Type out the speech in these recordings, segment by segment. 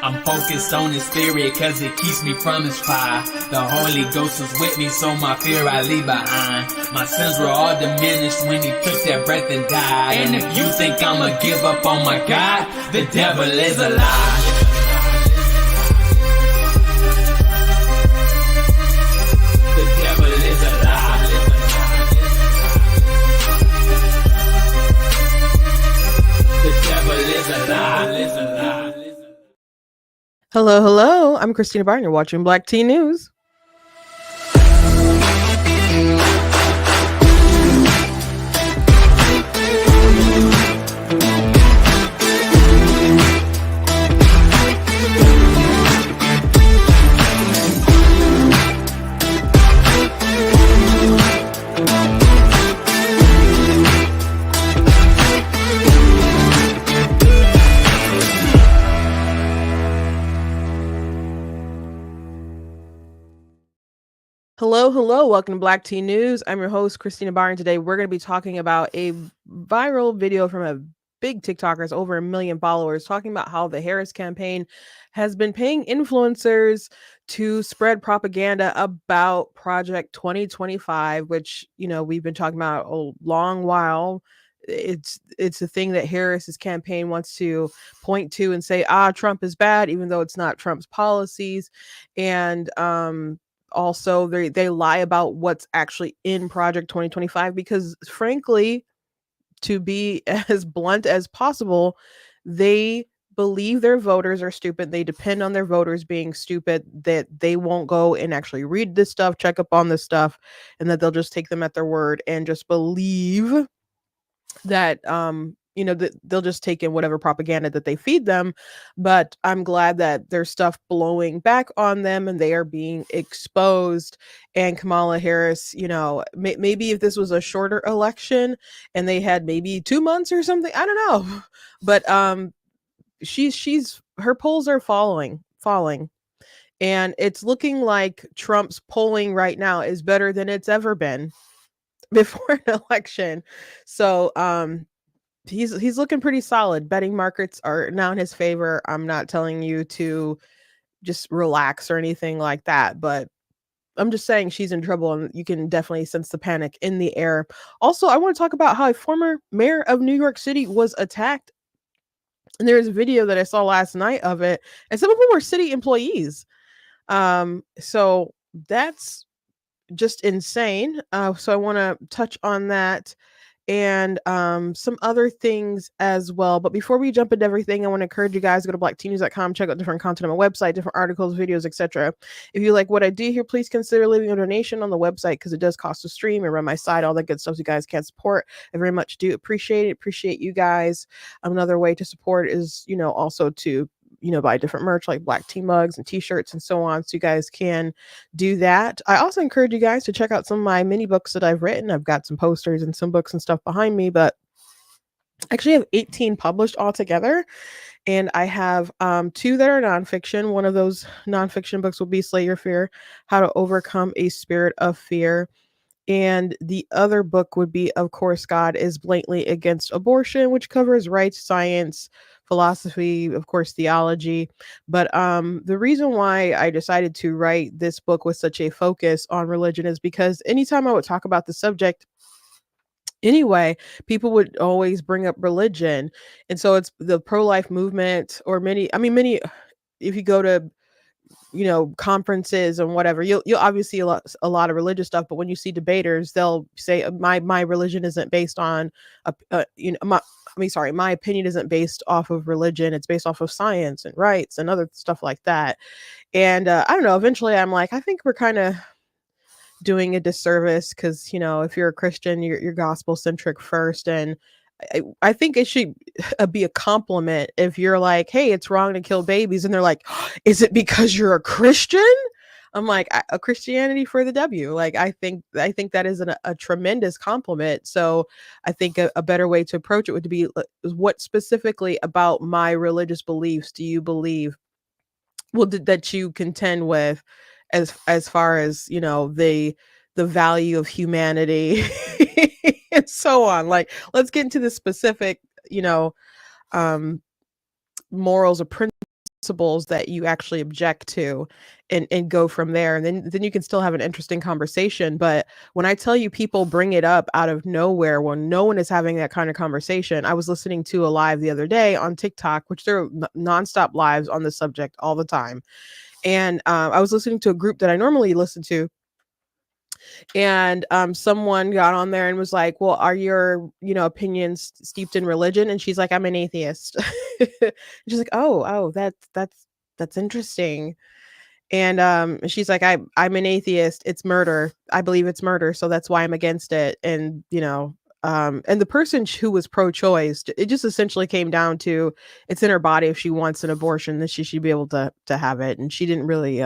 I'm focused on his spirit cause it keeps me from his fire. The Holy Ghost is with me, so my fear I leave behind. My sins were all diminished when he took that breath and died. And if you think I'ma give up on my God, the devil is a lie. The devil is a lie. The devil is a lie. Hello. I'm Christina Barton. You're watching Black Teen News. Hello. Welcome to Black Teen News. I'm your host, Christina Barton. Today, we're going to be talking about a viral video from a big TikToker, over 1 million followers, talking about how the Harris campaign has been paying influencers to spread propaganda about Project 2025, which, we've been talking about a long while. It's a thing that Harris's campaign wants to point to and say, Trump is bad, even though it's not Trump's policies. And, also they lie about what's actually in Project 2025 because, frankly, to be as blunt as possible, they believe their voters are stupid. They depend on their voters being stupid, that they won't go and actually read this stuff, check up on this stuff, and that they'll just take them at their word and just believe that that they'll just take in whatever propaganda that they feed them. But I'm glad that there's stuff blowing back on them and they are being exposed. And Kamala Harris, maybe if this was a shorter election and they had maybe 2 months or something, I don't know, but she's her polls are falling, and it's looking like Trump's polling right now is better than it's ever been before an election. So he's looking pretty solid. Betting markets are now in his favor. I'm not telling you to just relax or anything like that, but I'm just saying she's in trouble, and you can definitely sense the panic in the air. Also, I want to talk about how a former mayor of New York City was attacked. And there's a video that I saw last night of it, and some of them were city employees. So that's just insane. So I want to touch on that and some other things as well. But before we jump into everything, I want to encourage you guys to go to blackteennews.com, check out different content on my website, different articles, videos, etc. If you like what I do here, please consider leaving a donation on the website because it does cost to stream and run my site, all that good stuff you guys can't support. I very much do appreciate it. Appreciate you guys. Another way to support is, also to buy different merch like black tea mugs and t-shirts and so on. So you guys can do that. I also encourage you guys to check out some of my mini books that I've written. I've got some posters and some books and stuff behind me, but I actually have 18 published altogether. And I have 2 that are nonfiction. One of those nonfiction books will be Slay Your Fear, How to Overcome a Spirit of Fear. And the other book would be, of course, God is Blatantly Against Abortion, which covers rights, science, philosophy, of course, theology. But the reason why I decided to write this book with such a focus on religion is because anytime I would talk about the subject anyway, people would always bring up religion. And so it's the pro-life movement, or many, if you go to conferences and whatever, you'll obviously a lot of religious stuff, but when you see debaters, they'll say my religion isn't based on my opinion isn't based off of religion, it's based off of science and rights and other stuff like that. And I don't know, eventually I'm like, I think we're kind of doing a disservice because if you're a Christian, you're gospel centric first, and I think it should be a compliment if you're like, hey, it's wrong to kill babies. And they're like, is it because you're a Christian? I'm like, a Christianity for the W. Like, I think that is a tremendous compliment. So I think a better way to approach it would be, what specifically about my religious beliefs do you believe that you contend with as far as, the value of humanity and so on. Like, let's get into the specific, morals or principles principles that you actually object to, and go from there, and then you can still have an interesting conversation. But when I tell you, people bring it up out of nowhere when no one is having that kind of conversation. I was listening to a live the other day on TikTok, which there are nonstop lives on the subject all the time, and I was listening to a group that I normally listen to, and someone got on there and was like, well, are your opinions steeped in religion? And she's like, I'm an atheist. She's like, oh, that's interesting. And she's like, I'm an atheist, it's murder, I believe it's murder, so that's why I'm against it. And and the person who was pro-choice, it just essentially came down to, it's in her body. If she wants an abortion, then she should be able to have it. And she didn't really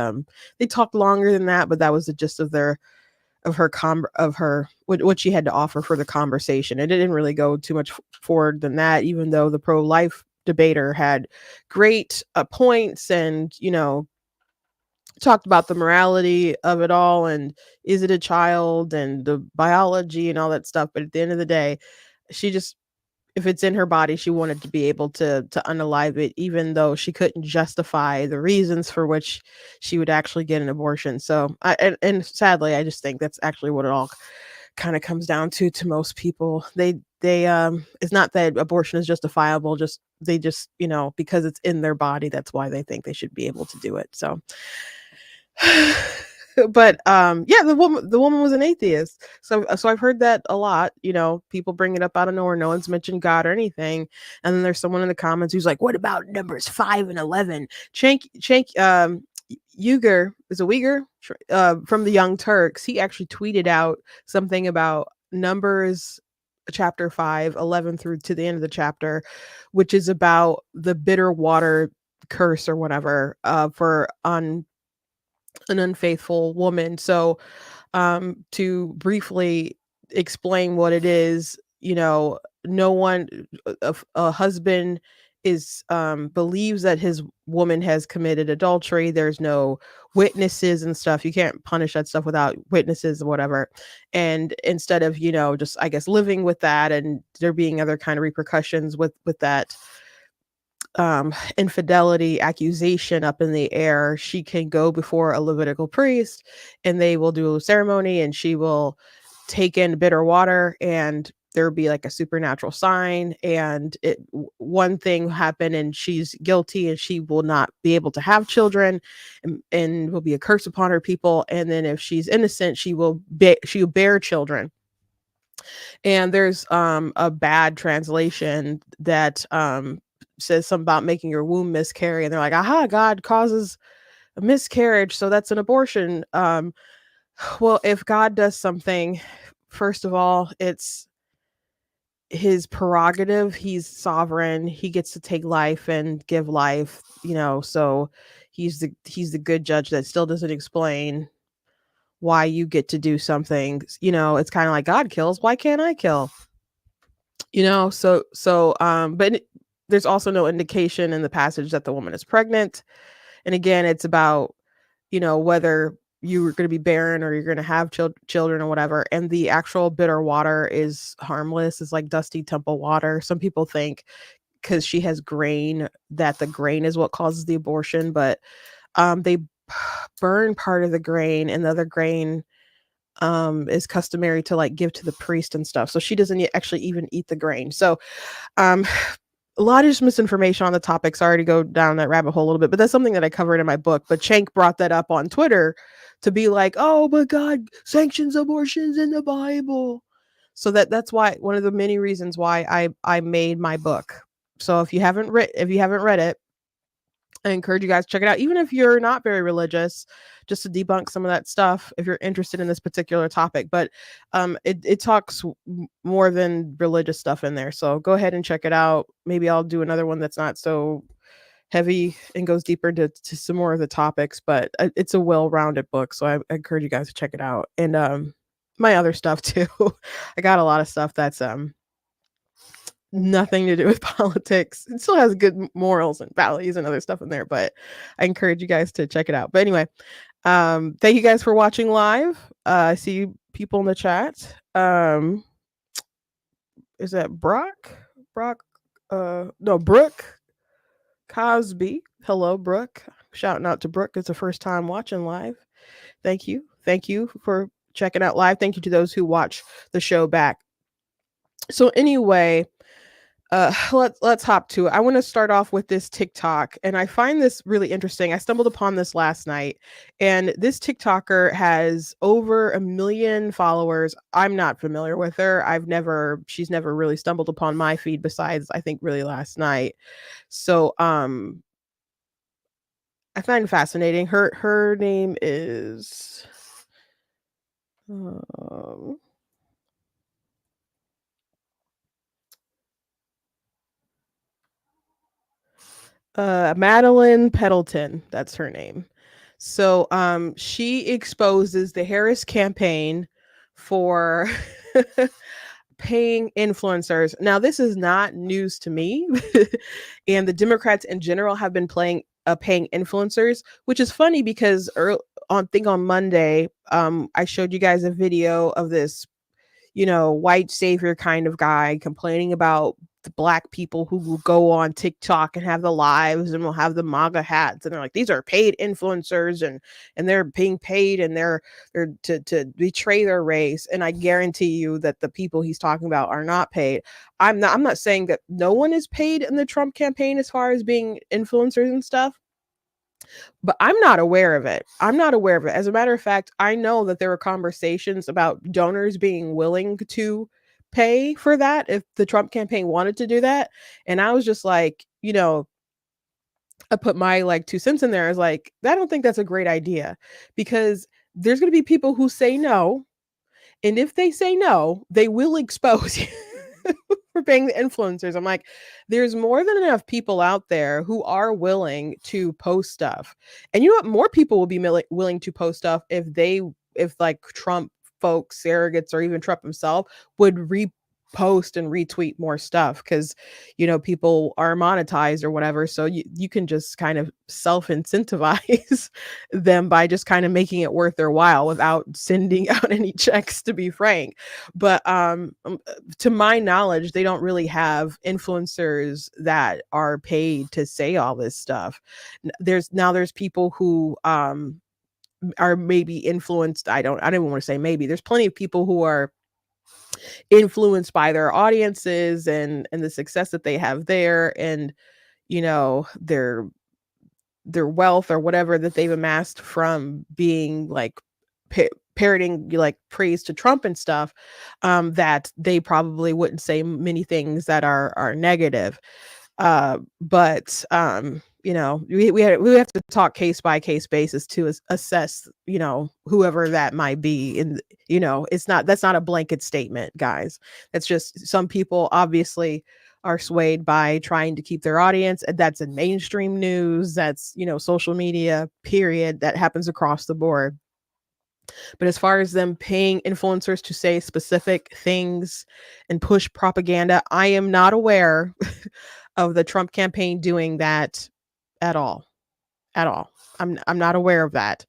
they talked longer than that, but that was the gist of their of her what she had to offer for the conversation. It didn't really go too much forward than that, even though the pro-life debater had great points, and talked about the morality of it all, and is it a child, and the biology and all that stuff. But at the end of the day, she just, if it's in her body, she wanted to be able to unalive it, even though she couldn't justify the reasons for which she would actually get an abortion. So and sadly, I just think that's actually what it all kind of comes down to most people. They it's not that abortion is justifiable, just they just, because it's in their body, that's why they think they should be able to do it. So but yeah, the woman was an atheist. So I've heard that a lot. People bring it up out of nowhere. No one's mentioned God or anything, and then there's someone in the comments who's like, what about numbers 5 and 11? Chank Uyghur is a Uyghur from the Young Turks. He actually tweeted out something about numbers chapter 5, 11 through to the end of the chapter, which is about the bitter water curse or whatever, for on an unfaithful woman. So, to briefly explain what it is, no one, a husband is believes that his woman has committed adultery. There's no witnesses and stuff. You can't punish that stuff without witnesses or whatever. And instead of, just, I guess, living with that, and there being other kind of repercussions with that infidelity accusation up in the air, she can go before a Levitical priest, and they will do a ceremony, and she will take in bitter water, and there'll be like a supernatural sign, and one thing happen, and she's guilty, and she will not be able to have children, and will be a curse upon her people. And then if she's innocent, she will bear children. And there's a bad translation that says something about making your womb miscarry, and they're like, aha, God causes a miscarriage, so that's an abortion. Well, if God does something, first of all, it's his prerogative. He's sovereign. He gets to take life and give life, so he's the good judge that still doesn't explain why you get to do something. It's kind of like, God kills, why can't I kill? But there's also no indication in the passage that the woman is pregnant. And again, it's about, whether you're going to be barren or you're going to have children or whatever. And the actual bitter water is harmless. It's like dusty temple water. Some people think because she has grain, that the grain is what causes the abortion, but they burn part of the grain, and the other grain is customary to like give to the priest and stuff. So she doesn't actually even eat the grain. So um a lot of just misinformation on the topic. Sorry to go down that rabbit hole a little bit, but that's something that I covered in my book. But Chank brought that up on Twitter to be like, oh, but God sanctions abortions in the Bible. So that's why, one of the many reasons why I made my book. So if you haven't read it, I encourage you guys to check it out, even if you're not very religious, just to debunk some of that stuff if you're interested in this particular topic. But it talks more than religious stuff in there. So go ahead and check it out. Maybe I'll do another one that's not so heavy and goes deeper into some more of the topics. But it's a well-rounded book, so I encourage you guys to check it out. And my other stuff too. I got a lot of stuff that's nothing to do with politics. It still has good morals and values and other stuff in there, but I encourage you guys to check it out. But anyway, thank you guys for watching live. I see people in the chat. Is that Brock? No, Brooke. Cosby. Hello, Brooke. Shouting out to Brooke. It's the first time watching live. Thank you. Thank you for checking out live. Thank you to those who watch the show back. So anyway, let's hop to it. I want to start off with this TikTok, and I find this really interesting. I stumbled upon this last night, and this TikToker has over 1 million followers. I'm not familiar with her. She's never really stumbled upon my feed besides I think really last night. So I find it fascinating. Her name is um Madeline Pendleton, that's her name. So she exposes the Harris campaign for paying influencers. Now this is not news to me. And the Democrats in general have been paying influencers, which is funny because on Monday, I showed you guys a video of this white savior kind of guy complaining about the black people who will go on TikTok and have the lives and will have the MAGA hats, and they're like, these are paid influencers, and they're being paid, and they're to betray their race. And I guarantee you that the people he's talking about are not paid. I'm not saying that no one is paid in the Trump campaign as far as being influencers and stuff, but I'm not aware of it. I'm not aware of it. As a matter of fact, I know that there were conversations about donors being willing to pay for that if the Trump campaign wanted to do that. And I was just like, I put my like 2 cents in there. I was like, I don't think that's a great idea because there's going to be people who say no. And if they say no, they will expose you for paying the influencers. I'm like, there's more than enough people out there who are willing to post stuff. And you know what? More people will be willing to post stuff if like Trump folks, surrogates, or even Trump himself would repost and retweet more stuff because people are monetized or whatever, so you can just kind of self-incentivize them by just kind of making it worth their while without sending out any checks, to be frank. But to my knowledge, they don't really have influencers that are paid to say all this stuff. There's people who are maybe influenced. I don't even want to say maybe. There's plenty of people who are influenced by their audiences and the success that they have there, and their wealth or whatever that they've amassed from being like parroting like praise to Trump and stuff, that they probably wouldn't say many things that are negative. But we have to talk case by case basis to assess whoever that might be. And that's not a blanket statement, guys. That's just some people obviously are swayed by trying to keep their audience, and that's in mainstream news, that's social media, period. That happens across the board. But as far as them paying influencers to say specific things and push propaganda, I am not aware of the Trump campaign doing that at all. At all. I'm not aware of that.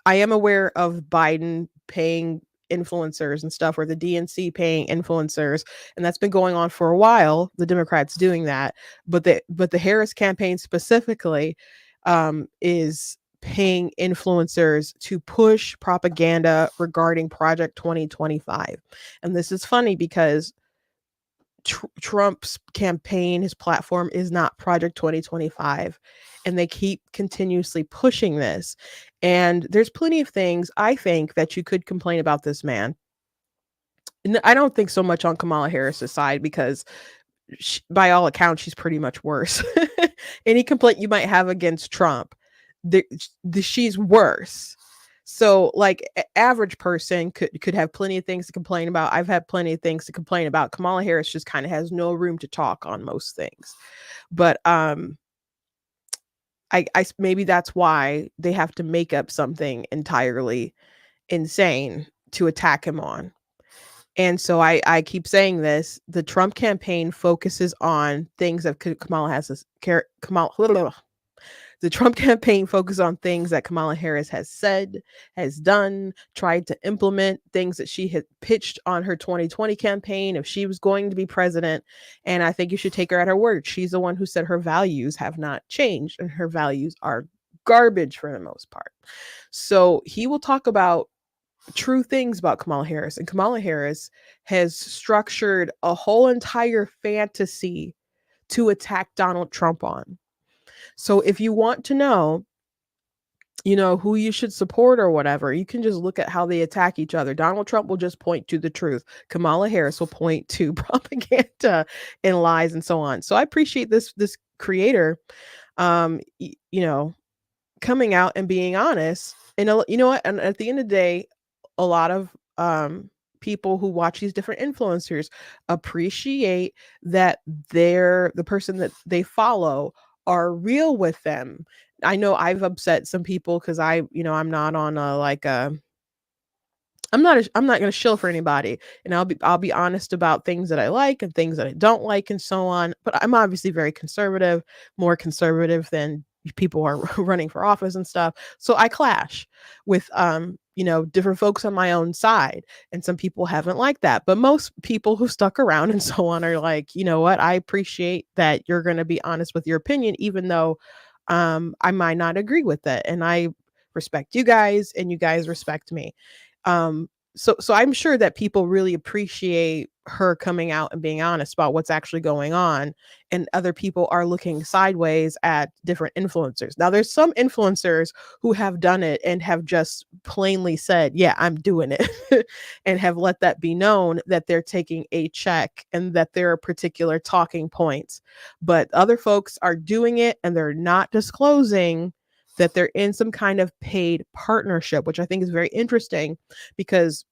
I am aware of Biden paying influencers and stuff, or the DNC paying influencers, and that's been going on for a while. The Democrats doing that, but the Harris campaign specifically is paying influencers to push propaganda regarding Project 2025. And this is funny because Trump's campaign, his platform is not Project 2025, and they keep continuously pushing this. And there's plenty of things I think that you could complain about this man. And I don't think so much on Kamala Harris's side because by all accounts, she's pretty much worse. Any complaint you might have against Trump, she's worse. So like average person could have plenty of things to complain about. I've had plenty of things to complain about. Kamala Harris just kind of has no room to talk on most things. But I maybe that's why they have to make up something entirely insane to attack him on. And so I keep saying this: the Trump campaign focuses on things that Kamala has Kamala The Trump campaign focused on things that Kamala Harris has said, has done, tried to implement, things that she had pitched on her 2020 campaign if she was going to be president. And I think you should take her at her word. She's the one who said her values have not changed, and her values are garbage for the most part. So he will talk about true things about Kamala Harris. And Kamala Harris has structured a whole entire fantasy to attack Donald Trump on. So if you want to know, who you should support or whatever, you can just look at how they attack each other. Donald Trump will just point to the truth. Kamala Harris will point to propaganda and lies and so on. So I appreciate this creator, coming out and being honest. And you know what? And at the end of the day, a lot of people who watch these different influencers appreciate that the person that they follow are real with them. I know I've upset some people because I'm not on I'm not going to shill for anybody, and I'll be honest about things that I like and things that I don't like and so on. But I'm obviously very conservative, more conservative than people are running for office and stuff. So I clash with different folks on my own side, and some people haven't liked that. But most people who stuck around and so on are like, you know what? I appreciate that you're going to be honest with your opinion, even though I might not agree with it, and I respect you guys, and you guys respect me. So I'm sure that people really appreciate her coming out and being honest about what's actually going on, and other people are looking sideways at different influencers. Now there's some influencers who have done it and have just plainly said, yeah, I'm doing it and have let that be known that they're taking a check and that there are particular talking points. But other folks are doing it and they're not disclosing that they're in some kind of paid partnership, which I think is very interesting because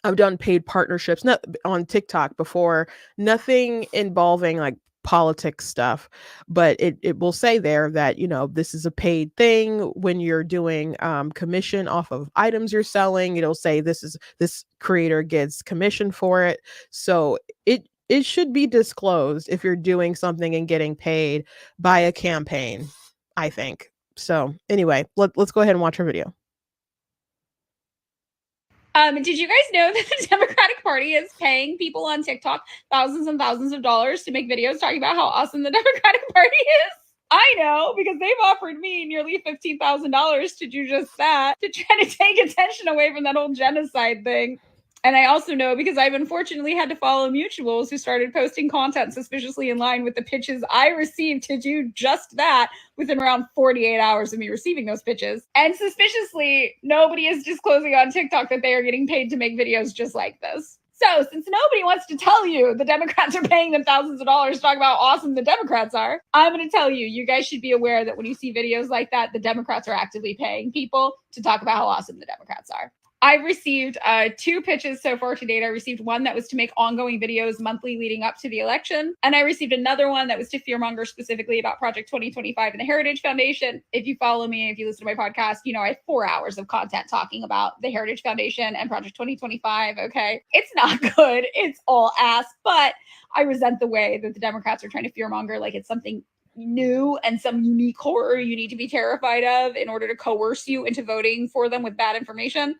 I've done paid partnerships not on TikTok before, nothing involving like politics stuff, but it will say there that this is a paid thing when you're doing commission off of items you're selling. It'll say this creator gets commission for it, so it should be disclosed if you're doing something and getting paid by a campaign, I think. So anyway, let's go ahead and watch her video. Did you guys know that the Democratic Party is paying people on TikTok thousands and thousands of dollars to make videos talking about how awesome the Democratic Party is? I know, because they've offered me nearly $15,000 to do just that, to try to take attention away from that whole genocide thing. And I also know because I've unfortunately had to follow mutuals who started posting content suspiciously in line with the pitches I received to do just that within around 48 hours of me receiving those pitches. And suspiciously, nobody is disclosing on TikTok that they are getting paid to make videos just like this. So since nobody wants to tell you the Democrats are paying them thousands of dollars to talk about how awesome the Democrats are, I'm going to tell you, you guys should be aware that when you see videos like that, the Democrats are actively paying people to talk about how awesome the Democrats are. I've received 2 pitches so far to date. I received one that was to make ongoing videos monthly leading up to the election. And I received another one that was to fearmonger specifically about Project 2025 and the Heritage Foundation. If you follow me, if you listen to my podcast, I have 4 hours of content talking about the Heritage Foundation and Project 2025. Okay. It's not good. It's all ass. But I resent the way that the Democrats are trying to fearmonger like it's something new and some unique horror you need to be terrified of in order to coerce you into voting for them with bad information.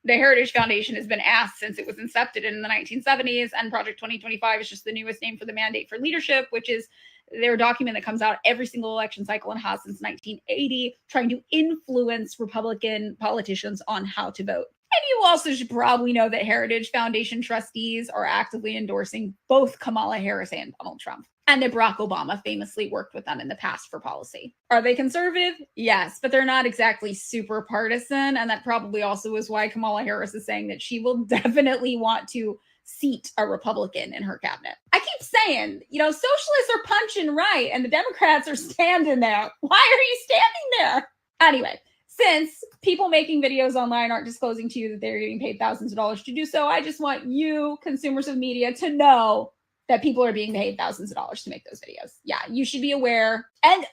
The Heritage Foundation has been asked since it was incepted in the 1970s, and Project 2025 is just the newest name for the Mandate for Leadership, which is their document that comes out every single election cycle and has since 1980, trying to influence Republican politicians on how to vote. And you also should probably know that Heritage Foundation trustees are actively endorsing both Kamala Harris and Donald Trump, and that Barack Obama famously worked with them in the past for policy. Are they conservative? Yes, but they're not exactly super partisan, and that probably also is why Kamala Harris is saying that she will definitely want to seat a Republican in her cabinet. I keep saying, socialists are punching right, and the Democrats are standing there. Why are you standing there? Anyway, since people making videos online aren't disclosing to you that they're getting paid thousands of dollars to do so, I just want you, consumers of media, to know that people are being paid thousands of dollars to make those videos. Yeah, you should be aware. And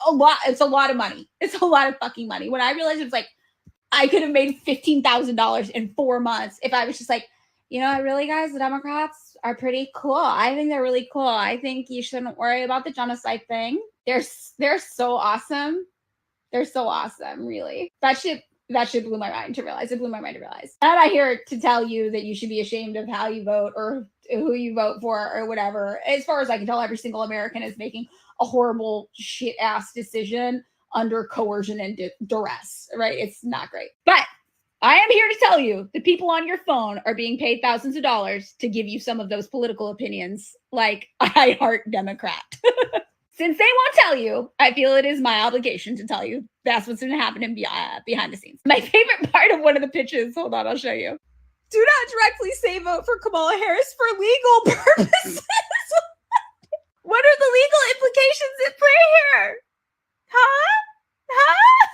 it's a lot of money. It's a lot of fucking money. When I realized it was like, I could have made $15,000 in 4 months if I was just like, really, guys, the Democrats are pretty cool. I think they're really cool. I think you shouldn't worry about the genocide thing. They're so awesome. They're so awesome, really. That shit blew my mind to realize. It blew my mind to realize. I'm not here to tell you that you should be ashamed of how you vote or who you vote for or whatever. As far as I can tell, every single American is making a horrible shit ass decision under coercion and duress, right? It's not great. But I am here to tell you the people on your phone are being paid thousands of dollars to give you some of those political opinions, like I heart Democrat. Since they won't tell you, I feel it is my obligation to tell you that's what's been happening behind the scenes. My favorite part of one of the pitches, hold on, I'll show you. Do not directly say vote for Kamala Harris for legal purposes. What are the legal implications at play here? Huh?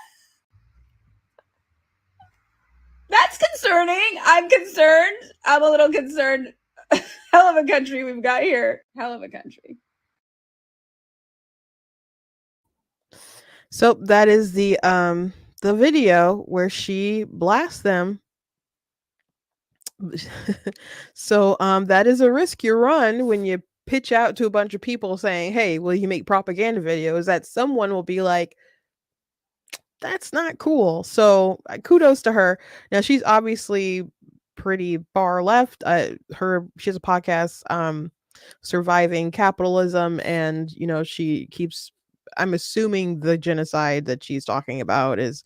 That's concerning. I'm concerned. I'm a little concerned. Hell of a country we've got here. Hell of a country. So that is the video where she blasts them. So that is a risk you run when you pitch out to a bunch of people saying, "Hey, will you make propaganda videos?" That someone will be like, "That's not cool." So kudos to her. Now she's obviously pretty far left. She has a podcast, Surviving Capitalism, and she keeps. I'm assuming the genocide that she's talking about is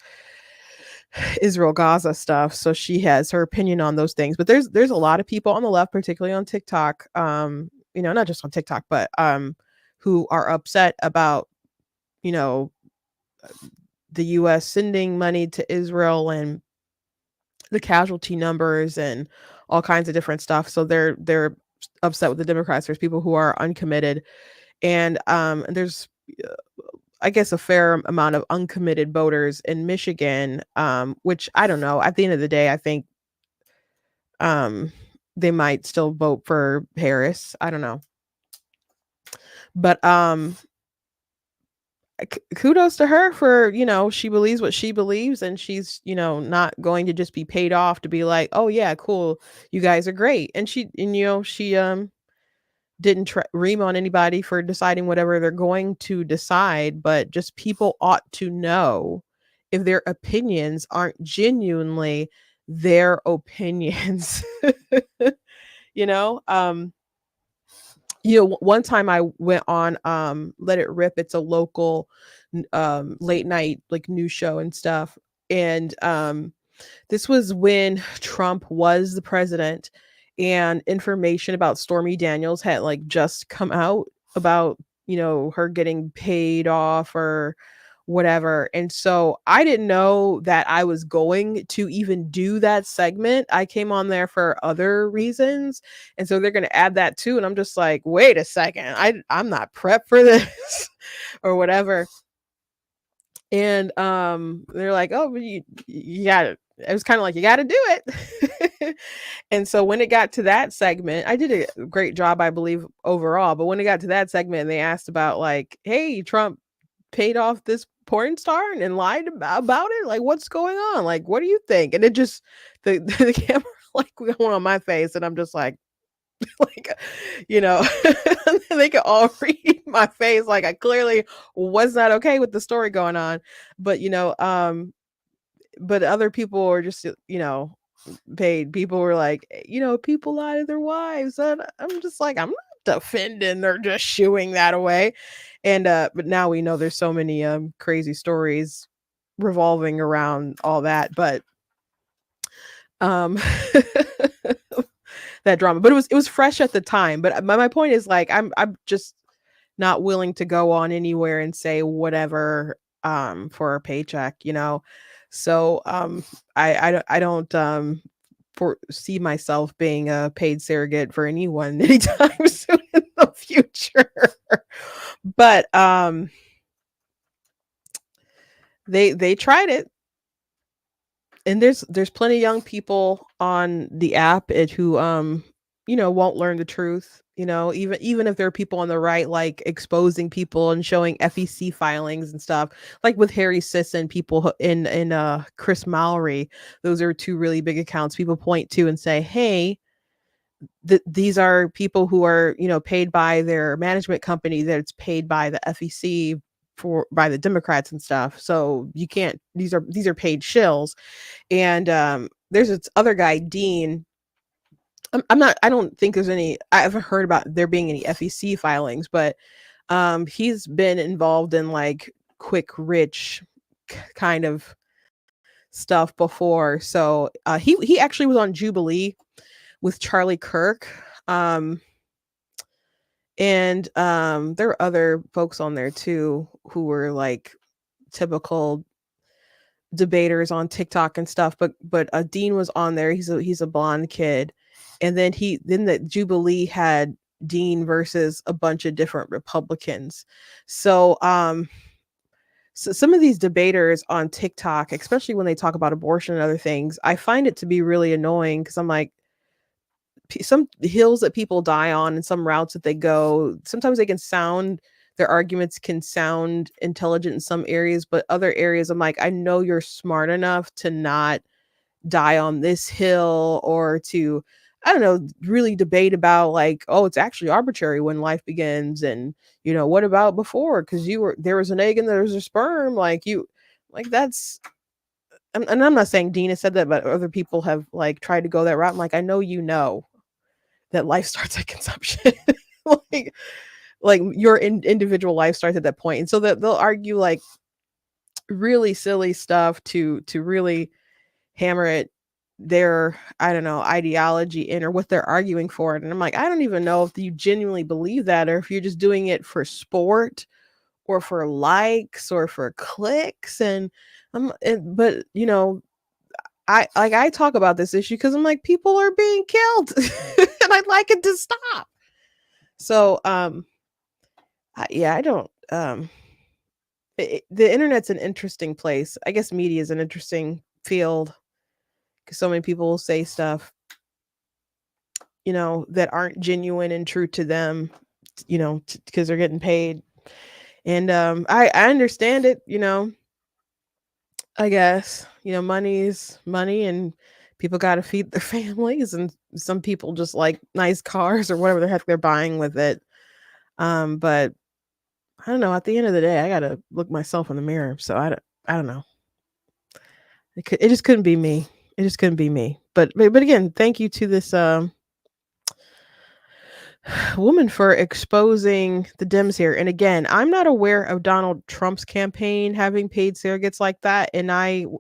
Israel Gaza stuff. So she has her opinion on those things. But there's a lot of people on the left, particularly on TikTok, not just on TikTok, but who are upset about, the US sending money to Israel and the casualty numbers and all kinds of different stuff. So they're upset with the Democrats. There's people who are uncommitted, and there's I guess a fair amount of uncommitted voters in Michigan, which I don't know. At the end of the day, I think they might still vote for Harris. I don't know. But kudos to her for, she believes what she believes, and she's, not going to just be paid off to be like, "Oh yeah, cool. You guys are great." And she didn't ream on anybody for deciding whatever they're going to decide, but just people ought to know if their opinions aren't genuinely their opinions. One time I went on Let It Rip. It's a local late night like news show and stuff. And this was when Trump was the president, and information about Stormy Daniels had like just come out about, her getting paid off or whatever. And so I didn't know that I was going to even do that segment. I came on there for other reasons. And so they're going to add that too. And I'm just like, wait a second, I'm not prepped for this or whatever. And they're like, "Oh, but you got it." It was kind of like, you got to do it. And so when it got to that segment, I did a great job, I believe, overall. But when it got to that segment, they asked about like, "Hey, Trump paid off this porn star and lied about it. Like, what's going on? Like, what do you think?" And it just, the camera like going on my face. And I'm just like, like, they could all read my face. Like I clearly was not okay with the story going on. But, but other people were just, paid. People were like, people lie to their wives. And I'm just like, I'm not defending. They're just shooing that away. And, but now we know there's so many crazy stories revolving around all that. But, that drama, but it was fresh at the time. But my point is like, I'm just not willing to go on anywhere and say whatever for a paycheck, so I don't foresee myself being a paid surrogate for anyone anytime soon in the future. But they tried it. And there's plenty of young people on the app who won't learn the truth, even if there are people on the right like exposing people and showing FEC filings and stuff, like with Harry Sisson, people in Chris Mallory. Those are two really big accounts people point to and say, "Hey, these are people who are paid by their management company that's paid by the FEC by the Democrats and stuff. So you can't, these are paid shills. And there's this other guy, Dean. I don't think there's any, I haven't heard about there being any FEC filings, but he's been involved in like quick rich kind of stuff before. So he actually was on Jubilee with Charlie Kirk. And there were other folks on there too who were like typical debaters on TikTok and stuff. But Dean was on there. He's a blonde kid, and then the Jubilee had Dean versus a bunch of different Republicans. So so some of these debaters on TikTok, especially when they talk about abortion and other things, I find it to be really annoying because I'm like, some hills that people die on and some routes that they go, sometimes their arguments can sound intelligent in some areas, but other areas I'm like, I know you're smart enough to not die on this hill, or to, I don't know, really debate about like, oh, it's actually arbitrary when life begins, and what about before, because there was an egg and there was a sperm, like that's, and I'm not saying Dina said that, but other people have like tried to go that route. I'm like, I know that life starts at conception. like your individual life starts at that point. And so that they'll argue like really silly stuff to really hammer it their, I don't know, ideology in, or what they're arguing for. And I'm like, I don't even know if you genuinely believe that, or if you're just doing it for sport or for likes or for clicks. But I talk about this issue because I'm like, people are being killed and I'd like it to stop. So, I don't, the internet's an interesting place. I guess media is an interesting field because so many people will say stuff, that aren't genuine and true to them, because they're getting paid. And I understand it, I guess, money's money and people got to feed their families, and some people just like nice cars or whatever the heck they're buying with it. But I don't know, at the end of the day, I got to look myself in the mirror. So I don't know. It just couldn't be me. It just couldn't be me. But again, thank you to this woman for exposing the Dems here. And again, I'm not aware of Donald Trump's campaign having paid surrogates like that. And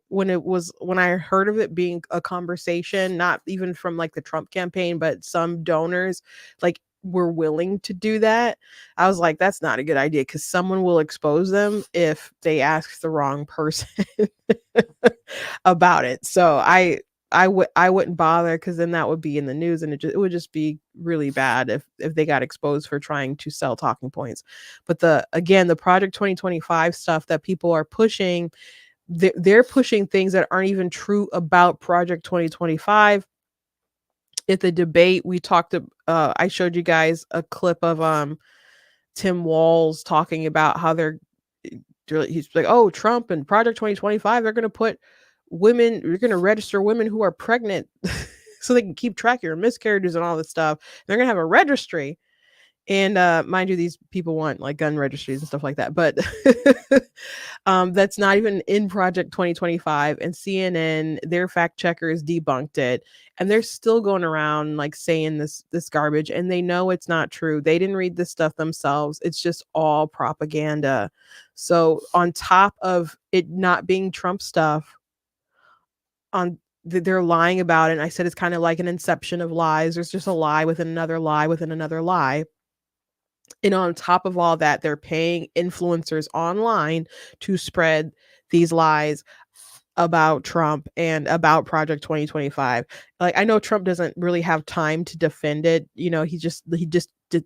when I heard of it being a conversation, not even from like the Trump campaign, but some donors like were willing to do that, I was like, that's not a good idea, because someone will expose them if they ask the wrong person about it. So I wouldn't bother, because then that would be in the news, and it would just be really bad if they got exposed for trying to sell talking points. But the Project 2025 stuff that people are pushing, they're pushing things that aren't even true about Project 2025. At the debate, we talked I showed you guys a clip of Tim Walz talking about how he's like, oh, Trump and Project 2025, they're going to put women, you're going to register women who are pregnant so they can keep track of your miscarriages and all this stuff. They're going to have a registry. And mind you, these people want like gun registries and stuff like that. But that's not even in Project 2025. And CNN, their fact checkers debunked it. And they're still going around like saying this garbage. And they know it's not true. They didn't read this stuff themselves. It's just all propaganda. So on top of it not being Trump stuff, they're lying about it. And I said it's kind of like an inception of lies. There's just a lie within another lie within another lie. And on top of all that, they're paying influencers online to spread these lies about Trump and about Project 2025. Like, I know Trump doesn't really have time to defend it. He just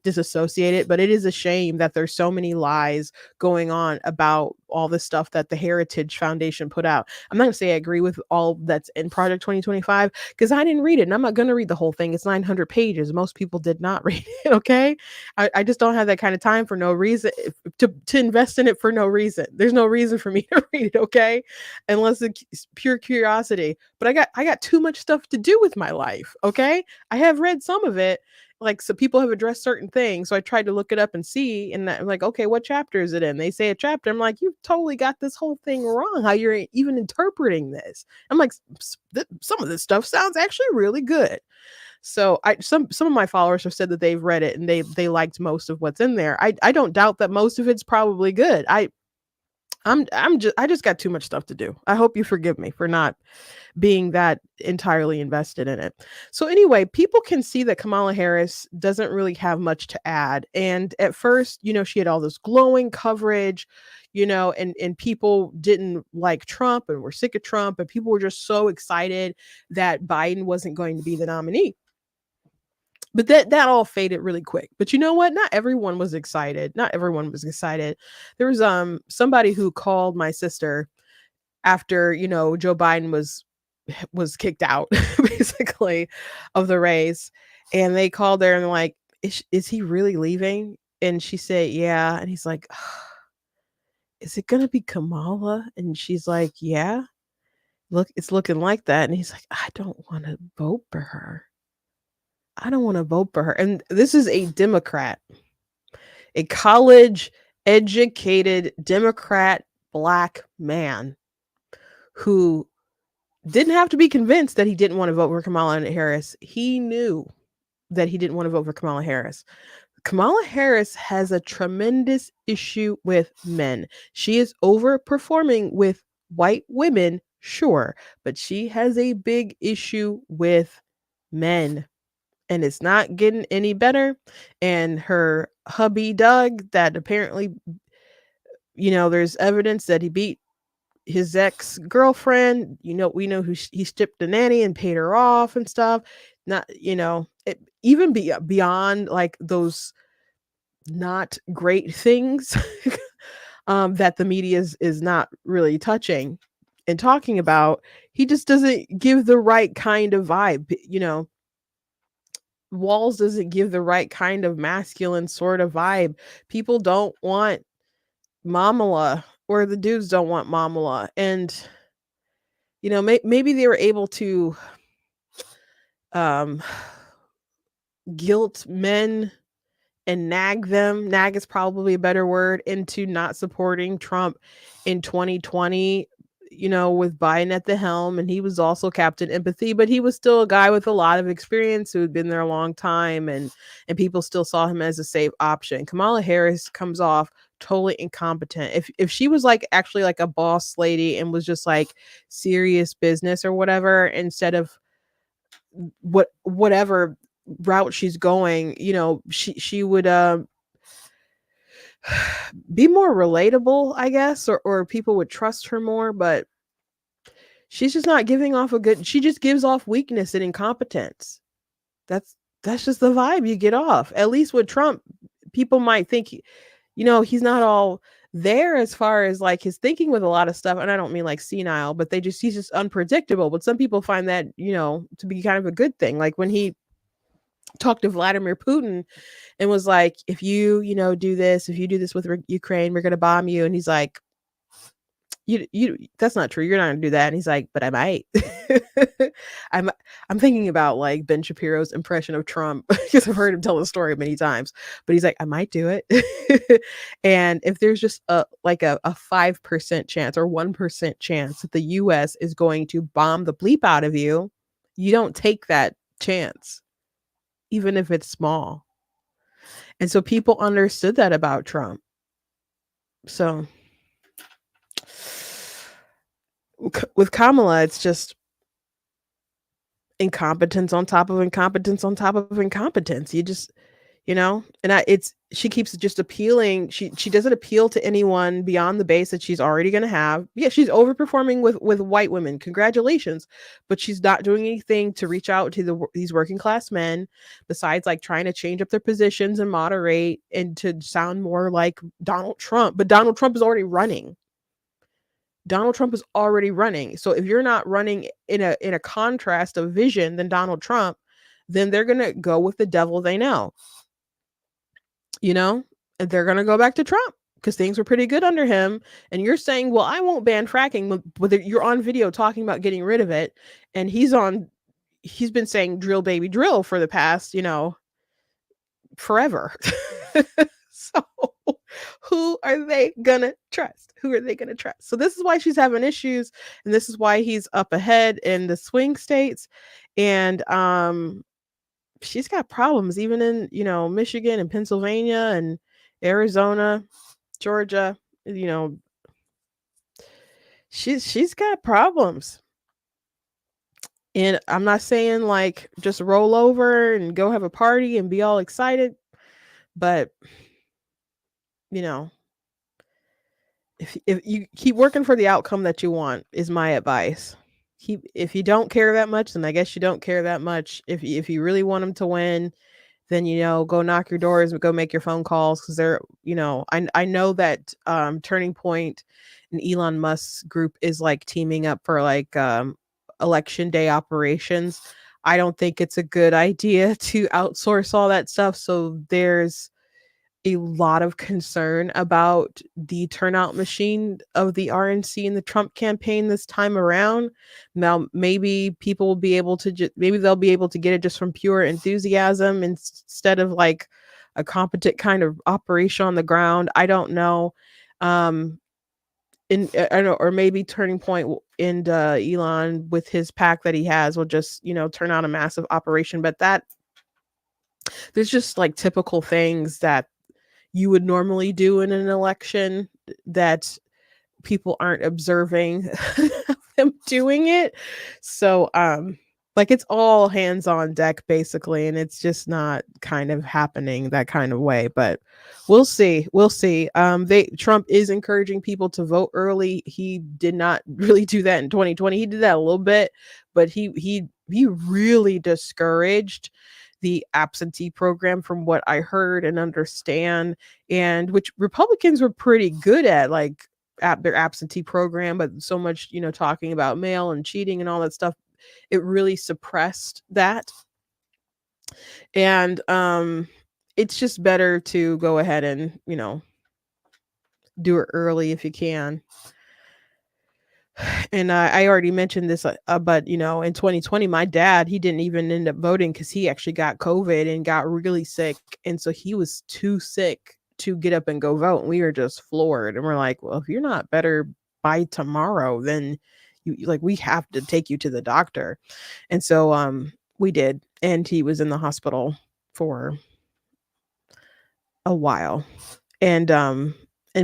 disassociate it, but it is a shame that there's so many lies going on about all the stuff that the Heritage Foundation put out. I'm not gonna say I agree with all that's in Project 2025 because I didn't read it, and I'm not gonna read the whole thing. It's 900 pages. Most people did not read it. Okay, I just don't have that kind of time for no reason to invest in it for no reason. There's no reason for me to read it. Okay, unless it's pure curiosity. But I got too much stuff to do with my life. Okay, I have read some of it. like, so people have addressed certain things. So I tried to look it up and see, and I'm like, okay, what chapter is it in? They say a chapter. I'm like, you've totally got this whole thing wrong. How you're even interpreting this? I'm like, some of this stuff sounds actually really good. So some of my followers have said that they've read it and they liked most of what's in there. I don't doubt that most of it's probably good. I just got too much stuff to do. I hope you forgive me for not being that entirely invested in it. So anyway, people can see that Kamala Harris doesn't really have much to add. And at first, she had all this glowing coverage, and people didn't like Trump and were sick of Trump, and people were just so excited that Biden wasn't going to be the nominee. But that all faded really quick. But you know what? Not everyone was excited. Not everyone was excited. There was somebody who called my sister after, Joe Biden was kicked out basically of the race, and they called her and like, is he really leaving? And she said, yeah. And he's like, is it gonna be Kamala? And she's like, yeah, look, it's looking like that. And he's like, I don't want to vote for her. I don't want to vote for her. And this is a Democrat, a college educated Democrat black man who didn't have to be convinced that he didn't want to vote for Kamala Harris. He knew that he didn't want to vote for Kamala Harris. Kamala Harris has a tremendous issue with men. She is overperforming with white women, sure, but she has a big issue with men. And it's not getting any better. And her hubby, Doug, that apparently, there's evidence that he beat his ex-girlfriend, we know who he stripped the nanny and paid her off and stuff. Not, even beyond like those not great things that the media is not really touching and talking about. He just doesn't give the right kind of vibe, Walls doesn't give the right kind of masculine sort of vibe. People don't want Mamala, or the dudes don't want Mamala. And, maybe they were able to guilt men and nag them. Nag is probably a better word, into not supporting Trump in 2020. With Biden at the helm, and he was also Captain Empathy, but he was still a guy with a lot of experience who had been there a long time, and people still saw him as a safe option. Kamala Harris comes off totally incompetent. If she was like actually like a boss lady and was just like serious business or whatever, instead of whatever route she's going, she would be more relatable, I guess, or people would trust her more. But she's just not giving off she just gives off weakness and incompetence. That's just the vibe you get off. At least with Trump, people might think, he's not all there as far as like his thinking with a lot of stuff. And I don't mean like senile, but he's just unpredictable. But some people find that, to be kind of a good thing. Like when he talked to Vladimir Putin and was like, if you do this, if you do this with Ukraine, we're going to bomb you. And he's like, you that's not true. You're not gonna do that. And he's like, but I might. I'm thinking about like Ben Shapiro's impression of Trump, because I've heard him tell the story many times, but he's like, I might do it. And if there's just a 5% chance or 1% chance that the US is going to bomb the bleep out of you, you don't take that chance, even if it's small. And so people understood that about Trump. So with Kamala, it's just incompetence on top of incompetence on top of incompetence. You just, and she keeps just appealing. She doesn't appeal to anyone beyond the base that she's already going to have. Yeah, she's overperforming with white women. Congratulations. But she's not doing anything to reach out to these working class men, besides like trying to change up their positions and moderate and to sound more like Donald Trump. But Donald Trump is already running. So if you're not running in a contrast of vision than Donald Trump, then they're going to go with the devil they know. And they're going to go back to Trump because things were pretty good under him. And you're saying, well, I won't ban fracking, but you're on video talking about getting rid of it. And he's been saying drill baby drill for the past, forever. So who are they gonna trust? Who are they gonna trust? So this is why she's having issues, and this is why he's up ahead in the swing states. And she's got problems even in, Michigan and Pennsylvania and Arizona, Georgia, you know, she's got problems. And I'm not saying like just roll over and go have a party and be all excited, but you know, if you keep working for the outcome that you want is my advice. If you don't care that much, then I guess you don't care that much. If you really want them to win, then go knock your doors and go make your phone calls, because they're, I know that Turning Point and Elon Musk's group is like teaming up for like election day operations. I don't think it's a good idea to outsource all that stuff. So there's a lot of concern about the turnout machine of the RNC in the Trump campaign this time around. Now, maybe people will be able to maybe they'll be able to get it just from pure enthusiasm instead of like a competent kind of operation on the ground. I don't know. I don't know, or maybe Turning Point and Elon with his pack that he has will just, turn out a massive operation. But there's just like typical things that you would normally do in an election that people aren't observing them doing it. So like it's all hands on deck basically, and it's just not kind of happening that kind of way. But we'll see. Trump is encouraging people to vote early. He did not really do that in 2020. He did that a little bit, but he really discouraged the absentee program from what I heard and understand, and which Republicans were pretty good at, like their absentee program, but so much, talking about mail and cheating and all that stuff, it really suppressed that. And it's just better to go ahead and, do it early if you can. And I already mentioned this, but in 2020, my dad, he didn't even end up voting because he actually got COVID and got really sick, and so he was too sick to get up and go vote. And we were just floored, and we're like, well, if you're not better by tomorrow, then we have to take you to the doctor. And so we did, and he was in the hospital for a while. And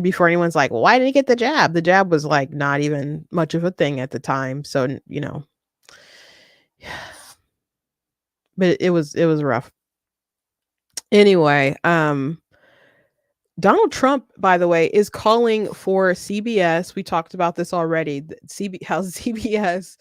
before anyone's like, well, why didn't he get the jab? The jab was like not even much of a thing at the time. So, but it was rough. Anyway, Donald Trump, by the way, is calling for CBS. We talked about this already. How CBS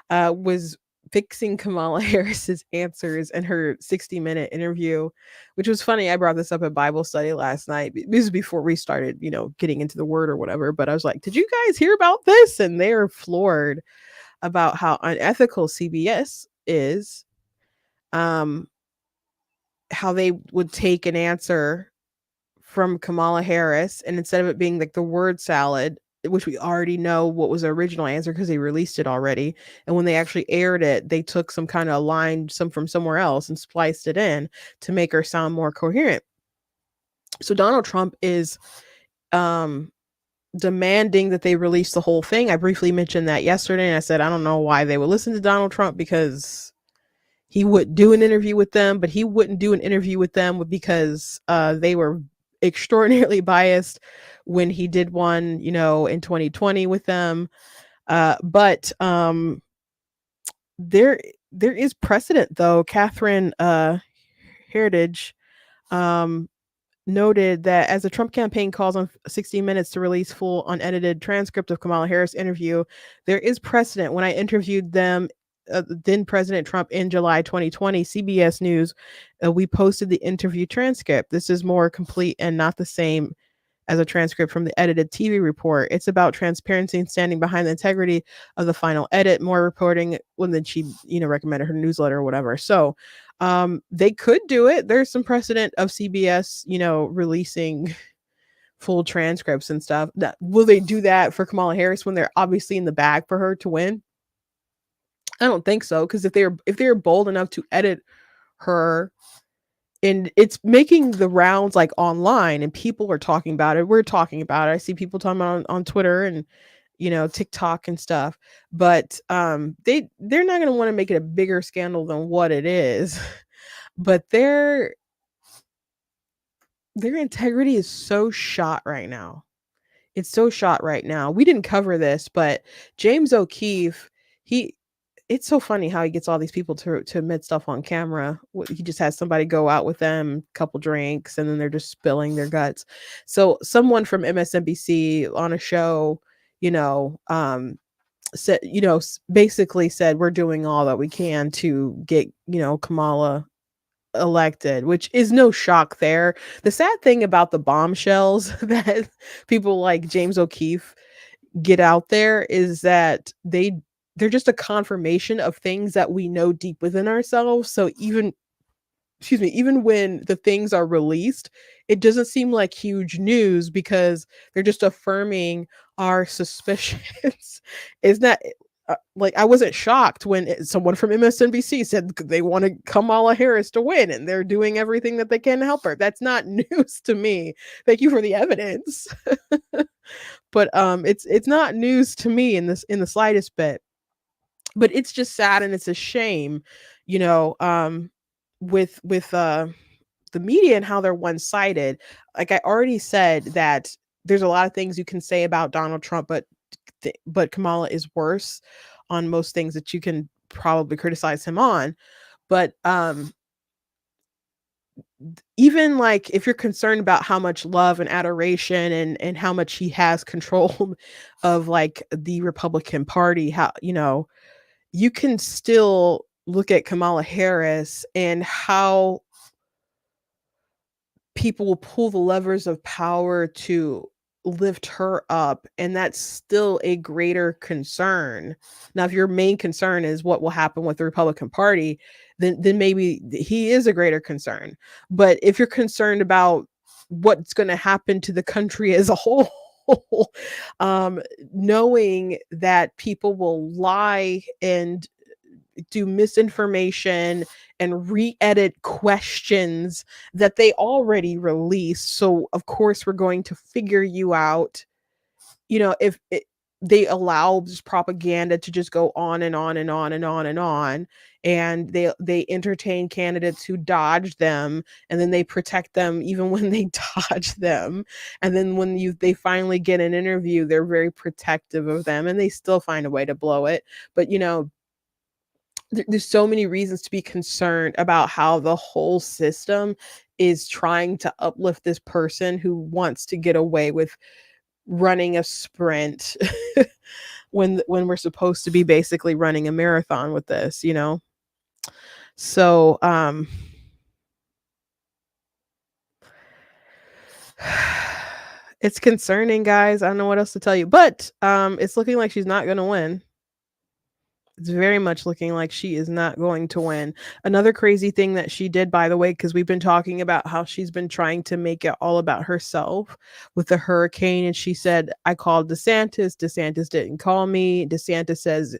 was fixing Kamala Harris's answers in her 60-minute interview, which was funny. I brought this up at Bible study last night. This is before we started, getting into the word or whatever. But I was like, did you guys hear about this? And they were floored about how unethical CBS is. How they would take an answer from Kamala Harris, and instead of it being like the word salad, which we already know what was the original answer because they released it already, and when they actually aired it, they took some kind of line from somewhere else and spliced it in to make her sound more coherent. So Donald Trump is demanding that they release the whole thing. I briefly mentioned that yesterday, and I said I don't know why they would listen to Donald Trump, because he would do an interview with them, but he wouldn't do an interview with them because they were extraordinarily biased when he did one, in 2020 with them. But there is precedent, though. Catherine Heritage noted that as the Trump campaign calls on 60 Minutes to release full unedited transcript of Kamala Harris interview, there is precedent. When I interviewed them, then President Trump, in July 2020, CBS News, we posted the interview transcript. This is more complete and not the same as a transcript from the edited TV report. It's about transparency and standing behind the integrity of the final edit. More reporting when then she, recommended her newsletter or whatever. So they could do it. There's some precedent of CBS, releasing full transcripts and stuff. Will they do that for Kamala Harris when they're obviously in the bag for her to win? I don't think so, because if they're bold enough to edit her and it's making the rounds like online, and people are talking about it. We're talking about it. I see people talking about it on Twitter and TikTok and stuff. But they're not going to want to make it a bigger scandal than what it is. But their integrity is so shot right now. It's so shot right now. We didn't cover this, but James O'Keefe, he it's so funny how he gets all these people to admit stuff on camera. He just has somebody go out with them, couple drinks, and then they're just spilling their guts. So someone from MSNBC on a show, said, basically said, we're doing all that we can to get, Kamala elected, which is no shock there. The sad thing about the bombshells that people like James O'Keefe get out there is that they're just a confirmation of things that we know deep within ourselves. So even when the things are released, it doesn't seem like huge news because they're just affirming our suspicions. Is that like, I wasn't shocked when someone from MSNBC said they wanted Kamala Harris to win and they're doing everything that they can to help her. That's not news to me. Thank you for the evidence. But it's not news to me in the slightest bit. But it's just sad and it's a shame, with the media and how they're one-sided. Like I already said, that there's a lot of things you can say about Donald Trump, but Kamala is worse on most things that you can probably criticize him on. But even like if you're concerned about how much love and adoration and how much he has control of like the Republican Party, how you can still look at Kamala Harris and how people will pull the levers of power to lift her up, and that's still a greater concern. Now, if your main concern is what will happen with the Republican Party, then maybe he is a greater concern. But if you're concerned about what's going to happen to the country as a whole, knowing that people will lie and do misinformation and re-edit questions that they already released. So of course we're going to figure you out. If they allow this propaganda to just go on and on and on and on and on, and they entertain candidates who dodge them, and then they protect them even when they dodge them, and then when they finally get an interview, they're very protective of them, and they still find a way to blow it. But there's so many reasons to be concerned about how the whole system is trying to uplift this person who wants to get away with running a sprint when we're supposed to be basically running a marathon with this. So it's concerning, guys. I don't know what else to tell you, but it's looking like she's not going to win. It's very much looking like she is not going to win. Another crazy thing that she did, by the way, because we've been talking about how she's been trying to make it all about herself with the hurricane. And she said, I called DeSantis. DeSantis didn't call me. DeSantis says,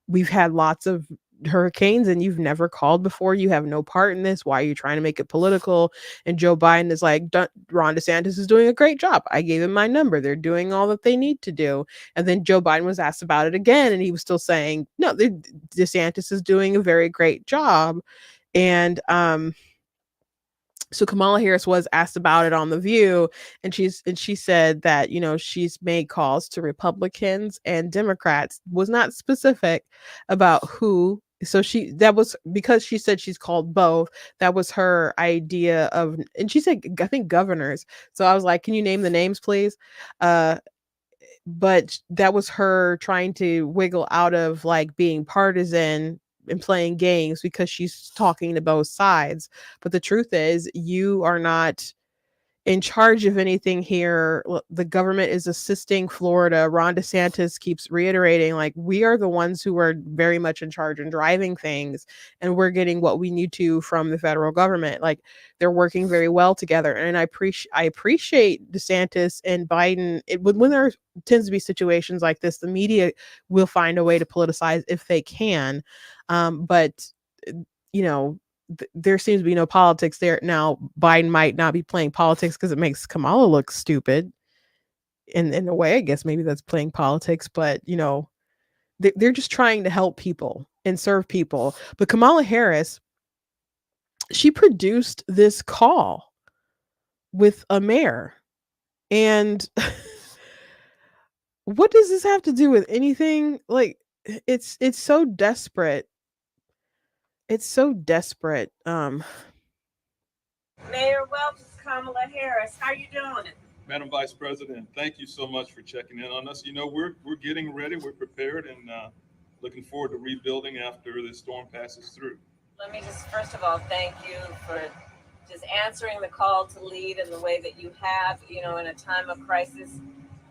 we've had lots of hurricanes and you've never called before. You have no part in this. Why are you trying to make it political? And Joe Biden is like, Ron DeSantis is doing a great job. I gave him my number. They're doing all that they need to do. And then Joe Biden was asked about it again, and he was still saying, no, DeSantis is doing a very great job. And so Kamala Harris was asked about it on The View, and she said that she's made calls to Republicans and Democrats, was not specific about who. So that was because she said she's called both. That was her idea of, and she said, I think, governors. So I was like, can you name the names, please? But that was her trying to wiggle out of like being partisan and playing games because she's talking to both sides. But the truth is, you are not in charge of anything here. The government is assisting Florida. Ron DeSantis keeps reiterating, like, we are the ones who are very much in charge and driving things, and we're getting what we need to from the federal government. Like, they're working very well together, and I appreciate DeSantis and Biden. When there tends to be situations like this, the media will find a way to politicize if they can, but there seems to be no politics there. Now, Biden might not be playing politics because it makes Kamala look stupid. In a way, I guess maybe that's playing politics, but they're just trying to help people and serve people. But Kamala Harris, she produced this call with a mayor. And what does this have to do with anything? Like, it's so desperate. It's so desperate. Mayor Welch, Kamala Harris. How you doing? Madam Vice President, thank you so much for checking in on us. We're getting ready, we're prepared, and looking forward to rebuilding after this storm passes through. Let me just first of all thank you for just answering the call to lead in the way that you have. In a time of crisis,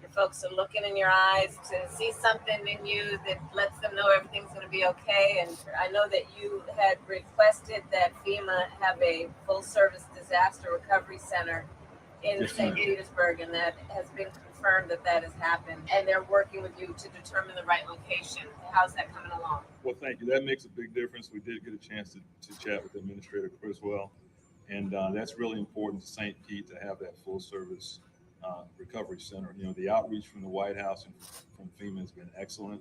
your folks are looking in your eyes to see something in you that lets them know everything's going to be okay. And I know that you had requested that FEMA have a full-service disaster recovery center in St. Petersburg, and that has been confirmed that has happened, and they're working with you to determine the right location. How's that coming along? Well, thank you. That makes a big difference. We did get a chance to chat with Administrator Criswell, and that's really important to St. Pete to have that full service recovery center. The outreach from the White House and from FEMA has been excellent,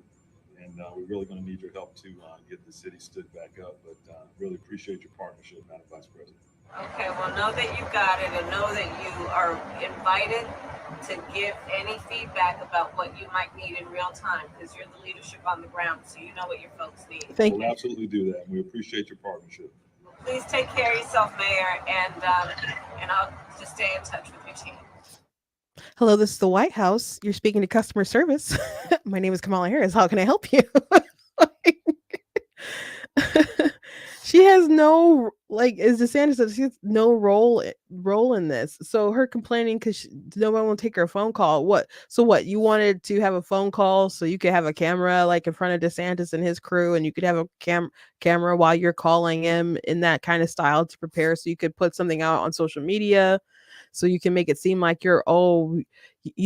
and we're really going to need your help to get the city stood back up, but really appreciate your partnership, Madam Vice President. Okay, well, know that you got it, and know that you are invited to give any feedback about what you might need in real time, because you're the leadership on the ground, so you know what your folks need. Thank you. We'll absolutely do that, and we appreciate your partnership. Please take care of yourself, Mayor, and I'll just stay in touch with your team. Hello, this is the White House. You're speaking to customer service. My name is Kamala Harris. How can I help you? She has no, like, as DeSantis said, she has no role in this. So her complaining because nobody will take her phone call. What? So what? You wanted to have a phone call so you could have a camera like in front of DeSantis and his crew, and you could have a camera while you're calling him in that kind of style to prepare, so you could put something out on social media, so you can make it seem like you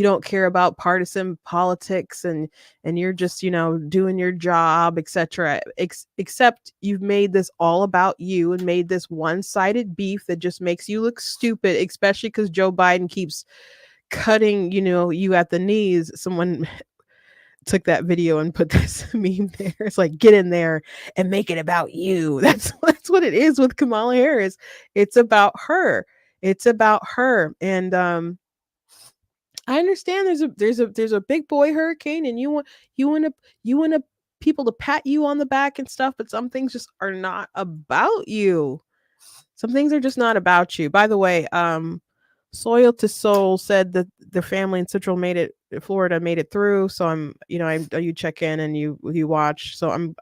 don't care about partisan politics and you're just doing your job, etc. Except you've made this all about you and made this one-sided beef that just makes you look stupid, especially because Joe Biden keeps cutting you at the knees. Someone took that video and put this meme there. It's like, get in there and make it about you. That's what it is with Kamala Harris. It's about her. And I understand there's a big boy hurricane, and you want people to pat you on the back and stuff, but some things just are not about you. Some things are just not about you. By the way, Soil to Soul said that their family in Florida made it through. So you check in and you watch. So I'm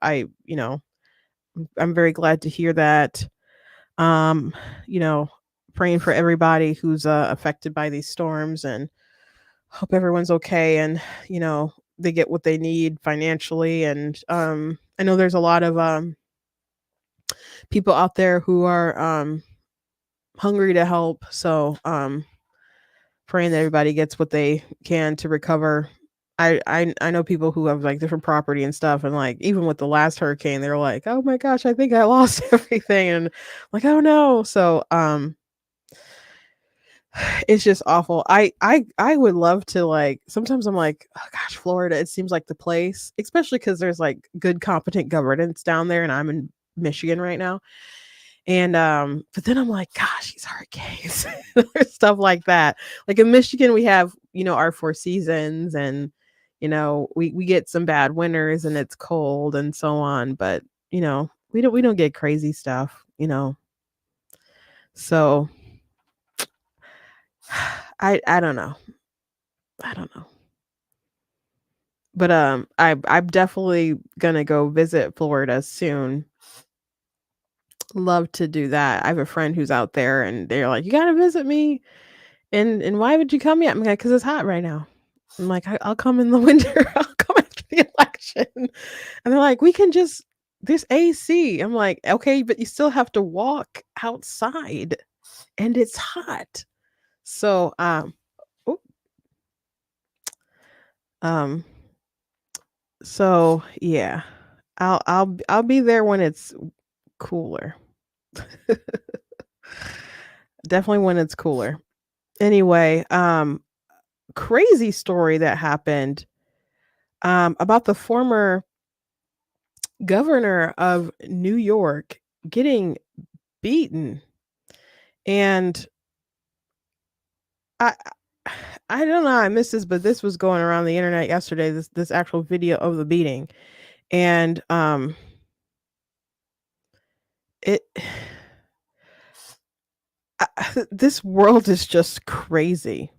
very glad to hear that. Praying for everybody who's affected by these storms, and hope everyone's okay, and they get what they need financially. And I know there's a lot of people out there who are hungry to help, so praying that everybody gets what they can to recover. I know people who have like different property and stuff, and like even with the last hurricane, they're like, oh my gosh, I think I lost everything, and like, oh no. So it's just awful. I would love to, like, sometimes I'm like, oh gosh, Florida, it seems like the place, especially because there's like good competent governance down there, and I'm in Michigan right now. And but then I'm like, gosh, these hurricanes, stuff like that. Like in Michigan, we have our four seasons, and we get some bad winters, and it's cold and so on. But we don't get crazy stuff. So I don't know. But I'm definitely gonna go visit Florida soon. Love to do that. I have a friend who's out there, and they're like, you gotta visit me. And why would you come yet? I'm like, because it's hot right now. I'm like, I'll come in the winter. I'll come after the election. And they're like, there's AC. I'm like, okay, but you still have to walk outside, and it's hot. So so yeah, I'll be there when it's cooler. Definitely when it's cooler. Anyway, crazy story that happened about the former governor of New York getting beaten. And I I don't know how I missed this, but this was going around the internet yesterday, this actual video of the beating. And it this world is just crazy.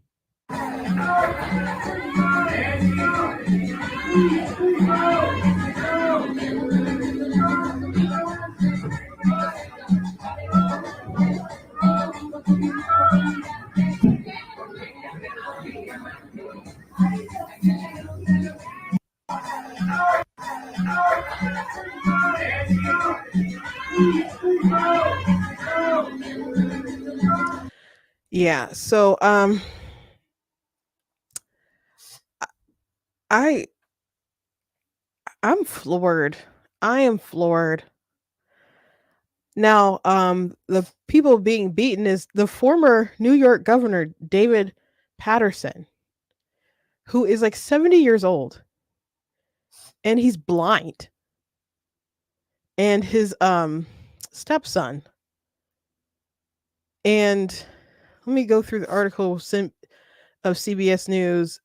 Yeah, so I I'm floored. I am floored. Now, the people being beaten is the former New York governor, David Patterson, who is like 70 years old and he's blind. And his stepson. And let me go through the article of CBS News.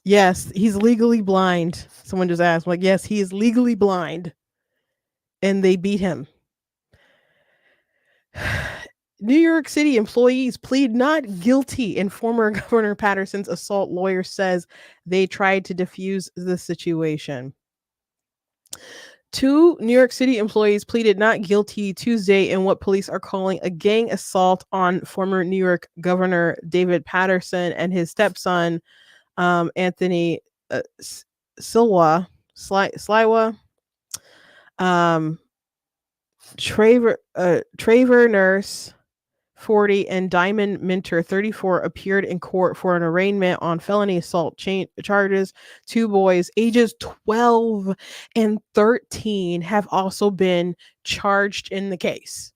Yes, he's legally blind. Someone just asked, like, yes, he is legally blind. And they beat him. New York City employees plead not guilty in former Governor Patterson's assault. Lawyer says they tried to defuse the situation. 2 New York City employees pleaded not guilty Tuesday in what police are calling a gang assault on former New York Governor David Patterson and his stepson, Anthony Sliwa, Traver Nurse, 40, and Diamond Minter, 34, appeared in court for an arraignment on felony assault charges. 2 boys, ages 12 and 13, have also been charged in the case.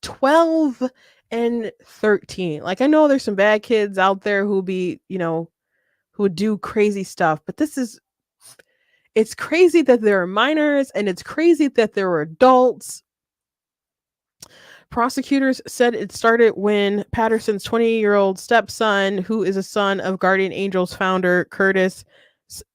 12 and 13. Like, I know there's some bad kids out there who would do crazy stuff, but it's crazy that there are minors and it's crazy that there are adults. Prosecutors said it started when Patterson's 20-year-old stepson, who is a son of Guardian Angels founder Curtis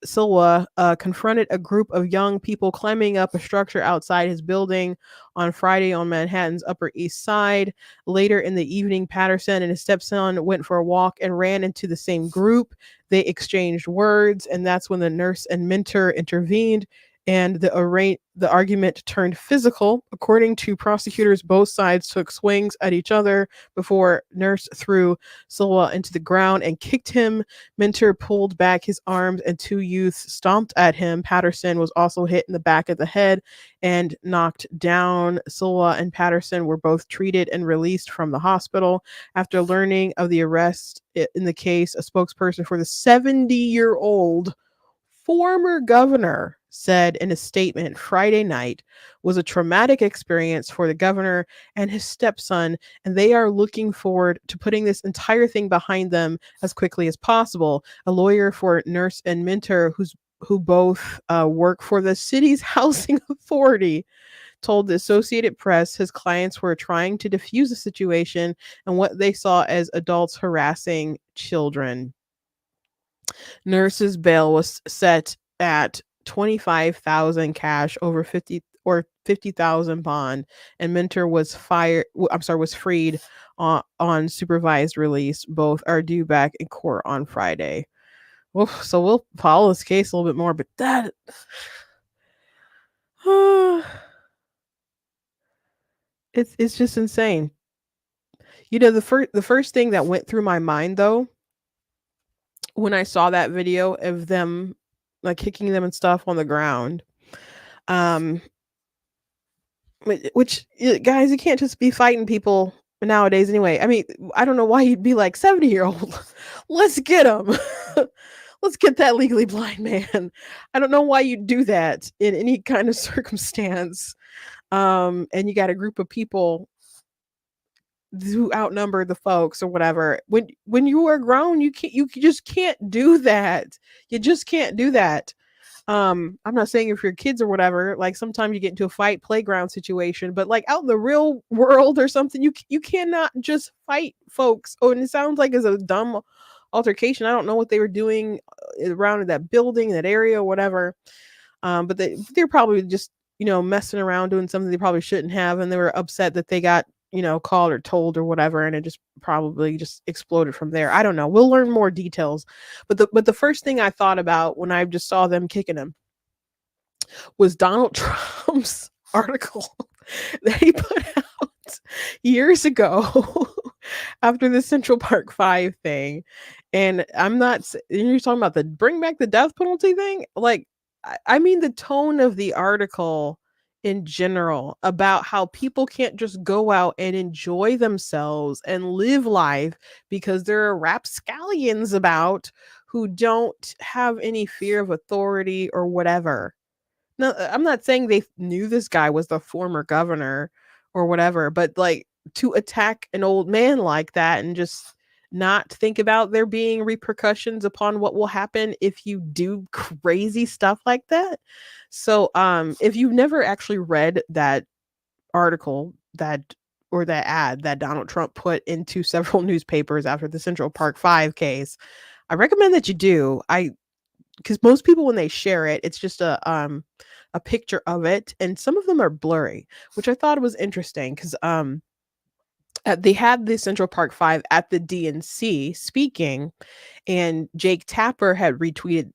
Silwa, confronted a group of young people climbing up a structure outside his building on Friday on Manhattan's Upper East Side. Later in the evening, Patterson and his stepson went for a walk and ran into the same group. They exchanged words, and that's when the nurse and mentor intervened, and the argument turned physical. According to prosecutors, both sides took swings at each other before nurse threw Silwa into the ground and kicked him. Mentor pulled back his arms and 2 youths stomped at him. Patterson was also hit in the back of the head and knocked down. Silwa and Patterson were both treated and released from the hospital. After learning of the arrest in the case, a spokesperson for the 70-year-old former governor said in a statement Friday night was a traumatic experience for the governor and his stepson, and they are looking forward to putting this entire thing behind them as quickly as possible. A lawyer for nurse and mentor who both work for the city's housing authority told the Associated Press his clients were trying to defuse the situation and what they saw as adults harassing children. Nurse's bail was set at $25,000 cash over 50,000 bond, and mentor was freed on supervised release. Both are due back in court on Friday. Well, so we'll follow this case a little bit more, but that it's just insane. The first thing that went through my mind though, when I saw that video of them like kicking them and stuff on the ground, which guys, you can't just be fighting people nowadays anyway. I mean, I don't know why you'd be like 70-year-old. Let's get them. let's get that legally blind man. I don't know why you do that in any kind of circumstance. And you got a group of people who outnumber the folks or whatever. When you are grown, you just can't do that. You just can't do that. I'm not saying if your kids or whatever, like sometimes you get into a fight playground situation, but like out in the real world or something, you cannot just fight folks. Oh, and it sounds like it's a dumb altercation. I don't know what they were doing around in that building, that area, or whatever. But they're probably just, messing around doing something they probably shouldn't have, and they were upset that they got, called or told or whatever, and it just probably just exploded from there. I don't know. We'll learn more details. But the first thing I thought about when I just saw them kicking him was Donald Trump's article that he put out years ago after the Central Park 5 thing. And you're talking about the bring back the death penalty thing? Like, I mean, the tone of the article in general about how people can't just go out and enjoy themselves and live life because there are rapscallions about who don't have any fear of authority or whatever. No, I'm not saying they knew this guy was the former governor or whatever, but like to attack an old man like that and just not think about there being repercussions upon what will happen if you do crazy stuff like that. So if you've never actually read that article or that ad that Donald Trump put into several newspapers after the Central Park 5 case, I recommend that you do. Because most people, when they share it, it's just a picture of it, and some of them are blurry, which I thought was interesting because they had the Central Park 5 at the DNC speaking, and Jake Tapper had retweeted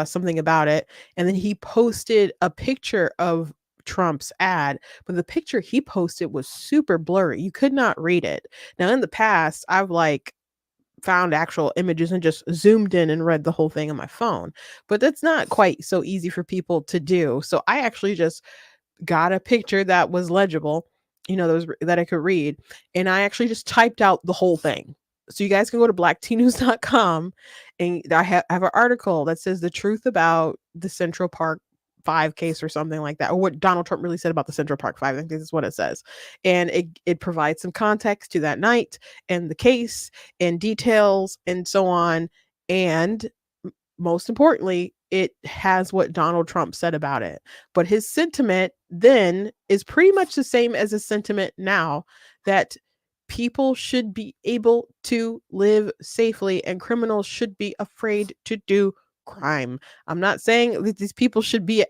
something about it, and then he posted a picture of Trump's ad, but the picture he posted was super blurry. You could not read it. Now, in the past, I've like found actual images and just zoomed in and read the whole thing on my phone, but that's not quite so easy for people to do. So I actually just got a picture that was legible, that I could read, and I actually just typed out the whole thing. So you guys can go to blacktnews.com, and I have an article that says the truth about the Central Park 5 case or something like that, or what Donald Trump really said about the Central Park 5. I think this is what it says. And it provides some context to that night and the case and details and so on. And most importantly, it has what Donald Trump said about it. But his sentiment then is pretty much the same as his sentiment now, that people should be able to live safely and criminals should be afraid to do crime. I'm not saying that these people should be,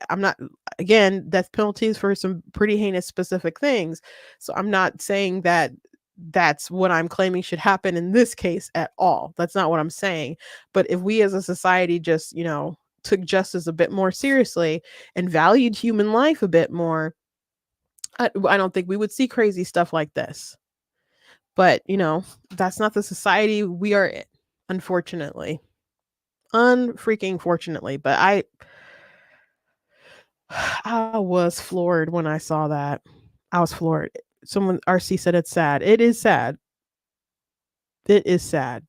again, death penalties for some pretty heinous specific things. So I'm not saying that that's what I'm claiming should happen in this case at all. That's not what I'm saying. But if we as a society just, took justice a bit more seriously and valued human life a bit more, I don't think we would see crazy stuff like this. But, that's not the society we are in, unfortunately. Unfreaking fortunately. But I was floored when I saw that. I was floored. Someone, RC, said it's sad. It is sad. It is sad.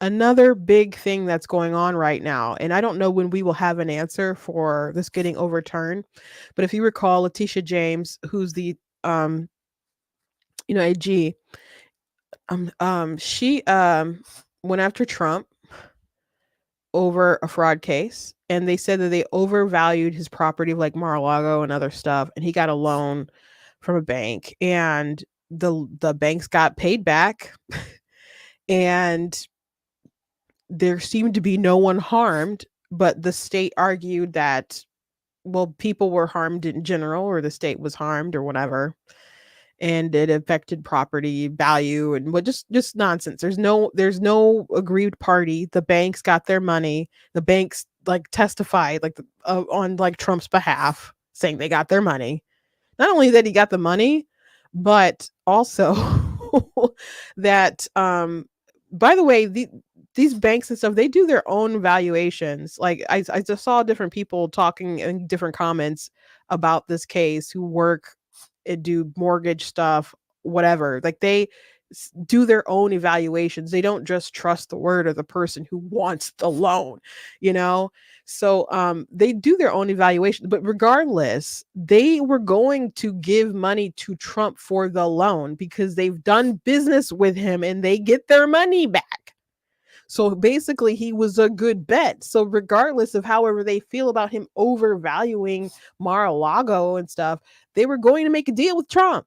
Another big thing that's going on right now, and I don't know when we will have an answer for this getting overturned, but if you recall, Letitia James, who's the AG, she went after Trump over a fraud case, and they said that they overvalued his property, like Mar-a-Lago and other stuff, and he got a loan from a bank, and the banks got paid back, and there seemed to be no one harmed, but the state argued that, well, people were harmed in general, or the state was harmed or whatever, and it affected property value and what, just nonsense. There's no aggrieved party. The banks got their money. The banks like testified like on like Trump's behalf, saying they got their money. Not only that he got the money, but also that by the way, these banks and stuff, they do their own valuations. Like I just saw different people talking in different comments about this case who work and do mortgage stuff, whatever. Like they do their own evaluations. They don't just trust the word of the person who wants the loan, you know? So they do their own evaluation, but regardless, they were going to give money to Trump for the loan because they've done business with him and they get their money back. So basically, he was a good bet. So regardless of however they feel about him overvaluing Mar-a-Lago and stuff, they were going to make a deal with Trump.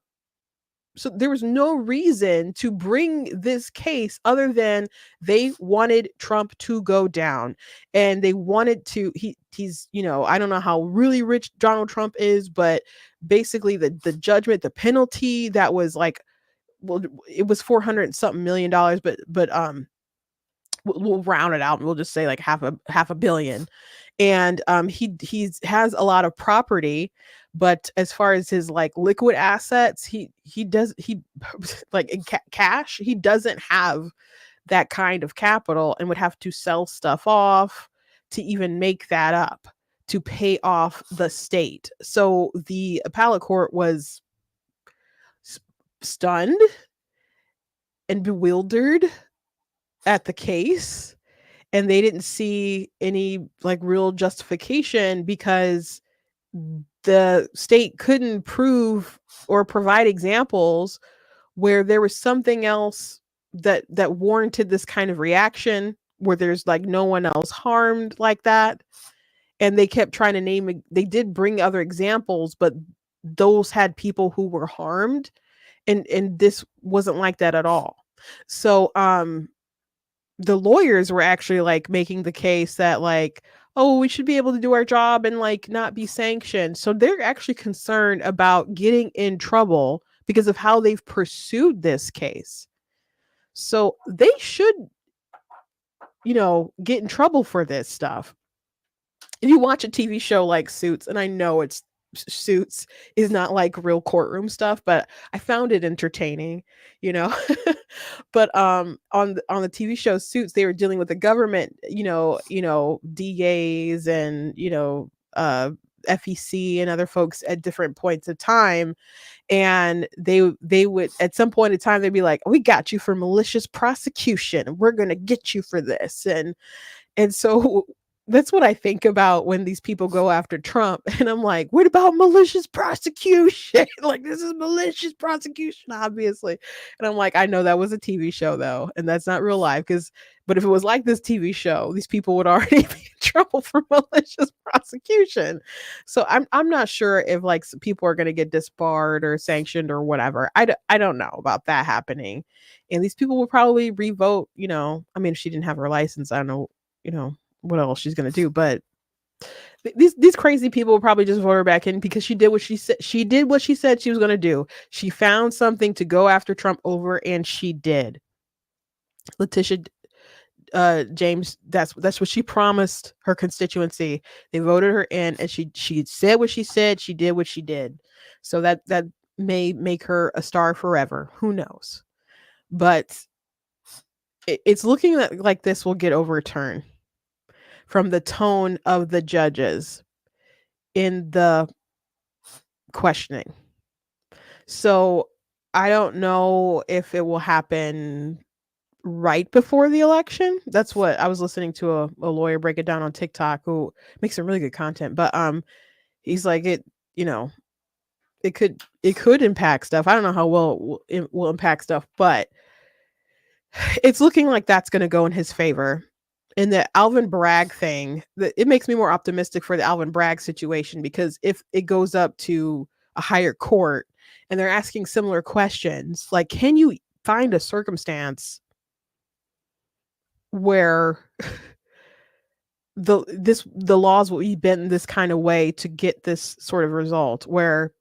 So there was no reason to bring this case other than they wanted Trump to go down, and they wanted to he's, you know, I don't know how really rich Donald Trump is, but basically the judgment, the penalty that was like, well, it was 400 something million dollars, but we'll round it out and we'll just say like half a billion. And he has a lot of property, but as far as his like liquid assets, he like in cash, he doesn't have that kind of capital and would have to sell stuff off to even make that up to pay off the state. So the appellate court was stunned and bewildered at the case, and they didn't see any like real justification because the state couldn't prove or provide examples where there was something else that warranted this kind of reaction, where there's like no one else harmed like that. And they kept trying to name, they did bring other examples, but those had people who were harmed, and this wasn't like that at all. So the lawyers were actually like making the case that like, oh, we should be able to do our job and like not be sanctioned. So they're actually concerned about getting in trouble because of how they've pursued this case. So they should, you know, get in trouble for this stuff. If you watch a TV show like Suits, and I know it's Suits is not like real courtroom stuff, but I found it entertaining, you know. But on the TV show Suits, they were dealing with the government, you know, DAs and, you know, FEC and other folks at different points of time, and they would at some point in time they'd be like, we got you for malicious prosecution, we're gonna get you for this. And so that's what I think about when these people go after Trump. And I'm like, what about malicious prosecution? Like, this is malicious prosecution, obviously. And I'm like, I know that was a TV show though, and that's not real life. But if it was like this TV show, these people would already be in trouble for malicious prosecution. So I'm not sure if like people are going to get disbarred or sanctioned or whatever. I don't know about that happening. And these people will probably revote, you know. I mean, if she didn't have her license, I don't know, you know, what else she's gonna do. But these crazy people will probably just vote her back in because she did what she said. She did what she said she was gonna do. She found something to go after Trump over, and she did. Letitia James, that's what she promised her constituency. They voted her in, and she said what she said. She did what she did. So that may make her a star forever. Who knows? But it's looking like this will get overturned from the tone of the judges in the questioning. So I don't know if it will happen right before the election. That's what I was listening to a lawyer break it down on TikTok who makes some really good content. But he's like, it, you know, it could impact stuff. I don't know how well it will impact stuff, but it's looking like that's going to go in his favor. In the Alvin Bragg thing, it makes me more optimistic for the Alvin Bragg situation, because if it goes up to a higher court and they're asking similar questions, like, can you find a circumstance where the laws will be bent in this kind of way to get this sort of result, where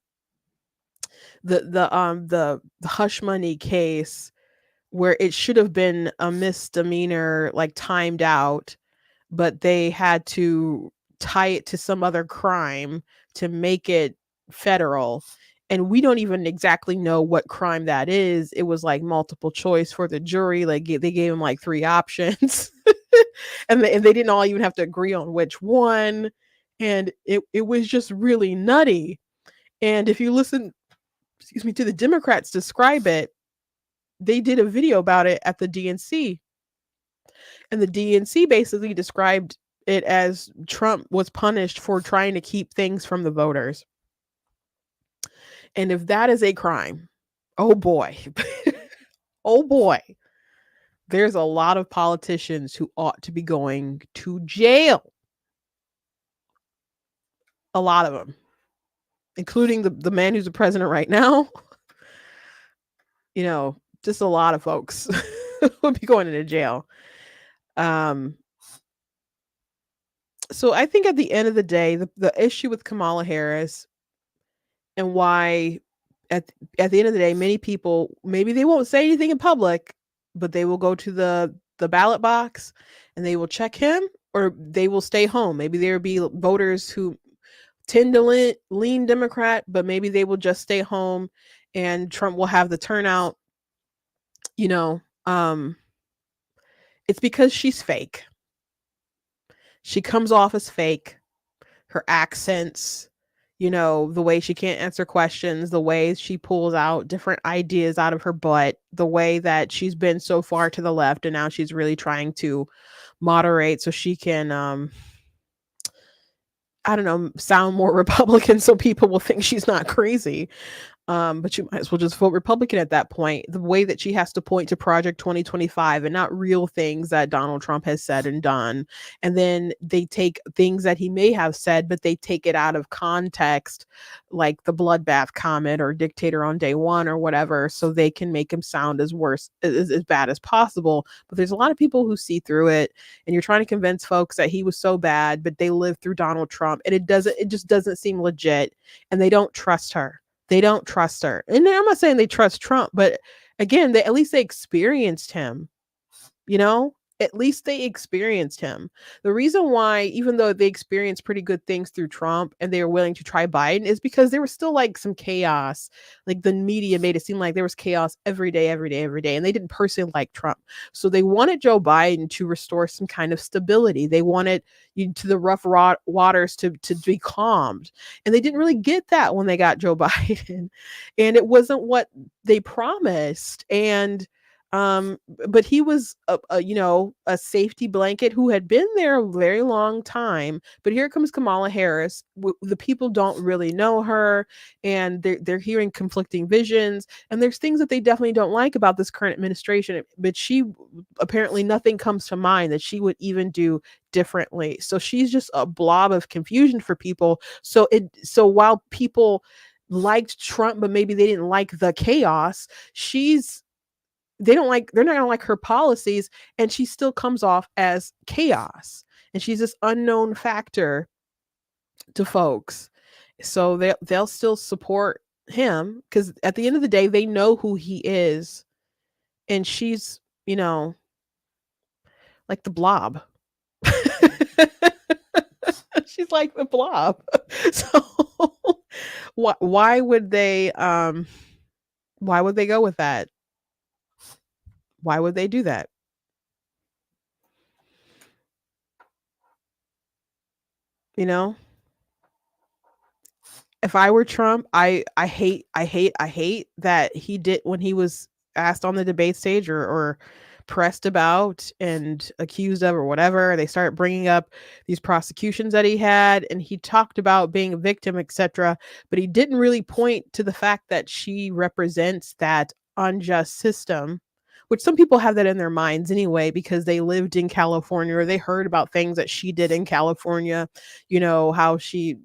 the hush money case, where it should have been a misdemeanor, like timed out, but they had to tie it to some other crime to make it federal. And we don't even exactly know what crime that is. It was like multiple choice for the jury. Like they gave them like 3 options and they didn't all even have to agree on which one. And it was just really nutty. And if you listen, to the Democrats describe it, they did a video about it at the DNC, and the DNC basically described it as Trump was punished for trying to keep things from the voters. And if that is a crime, oh boy, oh boy, there's a lot of politicians who ought to be going to jail. A lot of them, including the man who's the president right now. You know, just a lot of folks would be going into jail. So I think at the end of the day, the issue with Kamala Harris and why at the end of the day, many people, maybe they won't say anything in public, but they will go to the ballot box and they will check him, or they will stay home. Maybe there will be voters who tend to lean Democrat, but maybe they will just stay home and Trump will have the turnout. You know, it's because she's fake. She comes off as fake. Her accents, you know, the way she can't answer questions, the way she pulls out different ideas out of her butt, the way that she's been so far to the left and now she's really trying to moderate so she can I don't know, sound more Republican so people will think she's not crazy. But you might as well just vote Republican at that point. The way that she has to point to Project 2025 and not real things that Donald Trump has said and done. And then they take things that he may have said, but they take it out of context, like the bloodbath comment or dictator on day one or whatever, so they can make him sound as bad as possible. But there's a lot of people who see through it, and you're trying to convince folks that he was so bad, but they lived through Donald Trump, and it just doesn't seem legit, and they don't trust her. They don't trust her. And I'm not saying they trust Trump, but again, at least they experienced him, you know? At least they experienced him. The reason why, even though they experienced pretty good things through Trump and they were willing to try Biden, is because there was still like some chaos. Like the media made it seem like there was chaos every day. And they didn't personally like Trump. So they wanted Joe Biden to restore some kind of stability. They wanted to the rough waters to be calmed. And they didn't really get that when they got Joe Biden. And it wasn't what they promised. And but he was a safety blanket who had been there a very long time. But here comes Kamala Harris. The people don't really know her, and they're hearing conflicting visions, and there's things that they definitely don't like about this current administration. But she apparently, nothing comes to mind that she would even do differently. So she's just a blob of confusion for people. So while people liked Trump, but maybe they didn't like the chaos, they're not gonna like her policies, and she still comes off as chaos, and she's this unknown factor to folks. So they'll still support him because at the end of the day, they know who he is, and she's, like the blob. She's like the blob. So why would they go with that? Why would they do that? If I were Trump, I hate that he did, when he was asked on the debate stage or pressed about and accused of or whatever, they start bringing up these prosecutions that he had, and he talked about being a victim, etc. But he didn't really point to the fact that she represents that unjust system, which some people have that in their minds anyway, because they lived in California or they heard about things that she did in California, how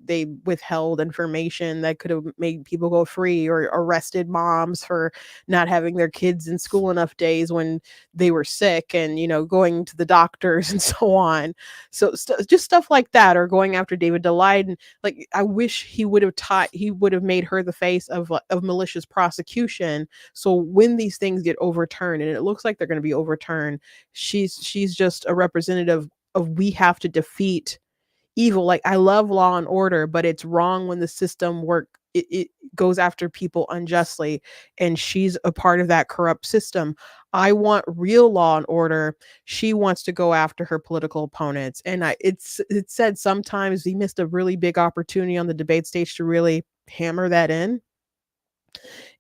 they withheld information that could have made people go free, or arrested moms for not having their kids in school enough days when they were sick, and, going to the doctors and so on. So just stuff like that, or going after David Daleiden. Like, I wish he would have made her the face of malicious prosecution. So when these things get overturned, and it looks like they're going to be overturned, she's just a representative of, we have to defeat evil. Like, I love law and order, but it's wrong when the system it goes after people unjustly, and she's a part of that corrupt system. I want real law and order. She wants to go after her political opponents, and it's said sometimes he missed a really big opportunity on the debate stage to really hammer that in.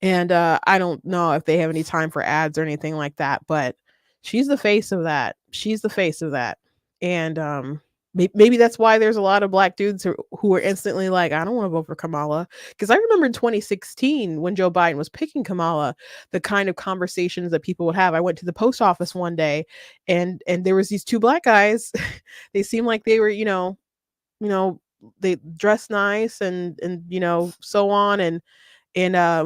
And I don't know if they have any time for ads or anything like that, but she's the face of that. She's the face of that. And maybe that's why there's a lot of black dudes who are instantly like, I don't want to vote for Kamala. Because I remember in 2016 when Joe Biden was picking Kamala, the kind of conversations that people would have. I went to the post office one day, and there was these two black guys. They seemed like they were, you know, they dressed nice and so on. And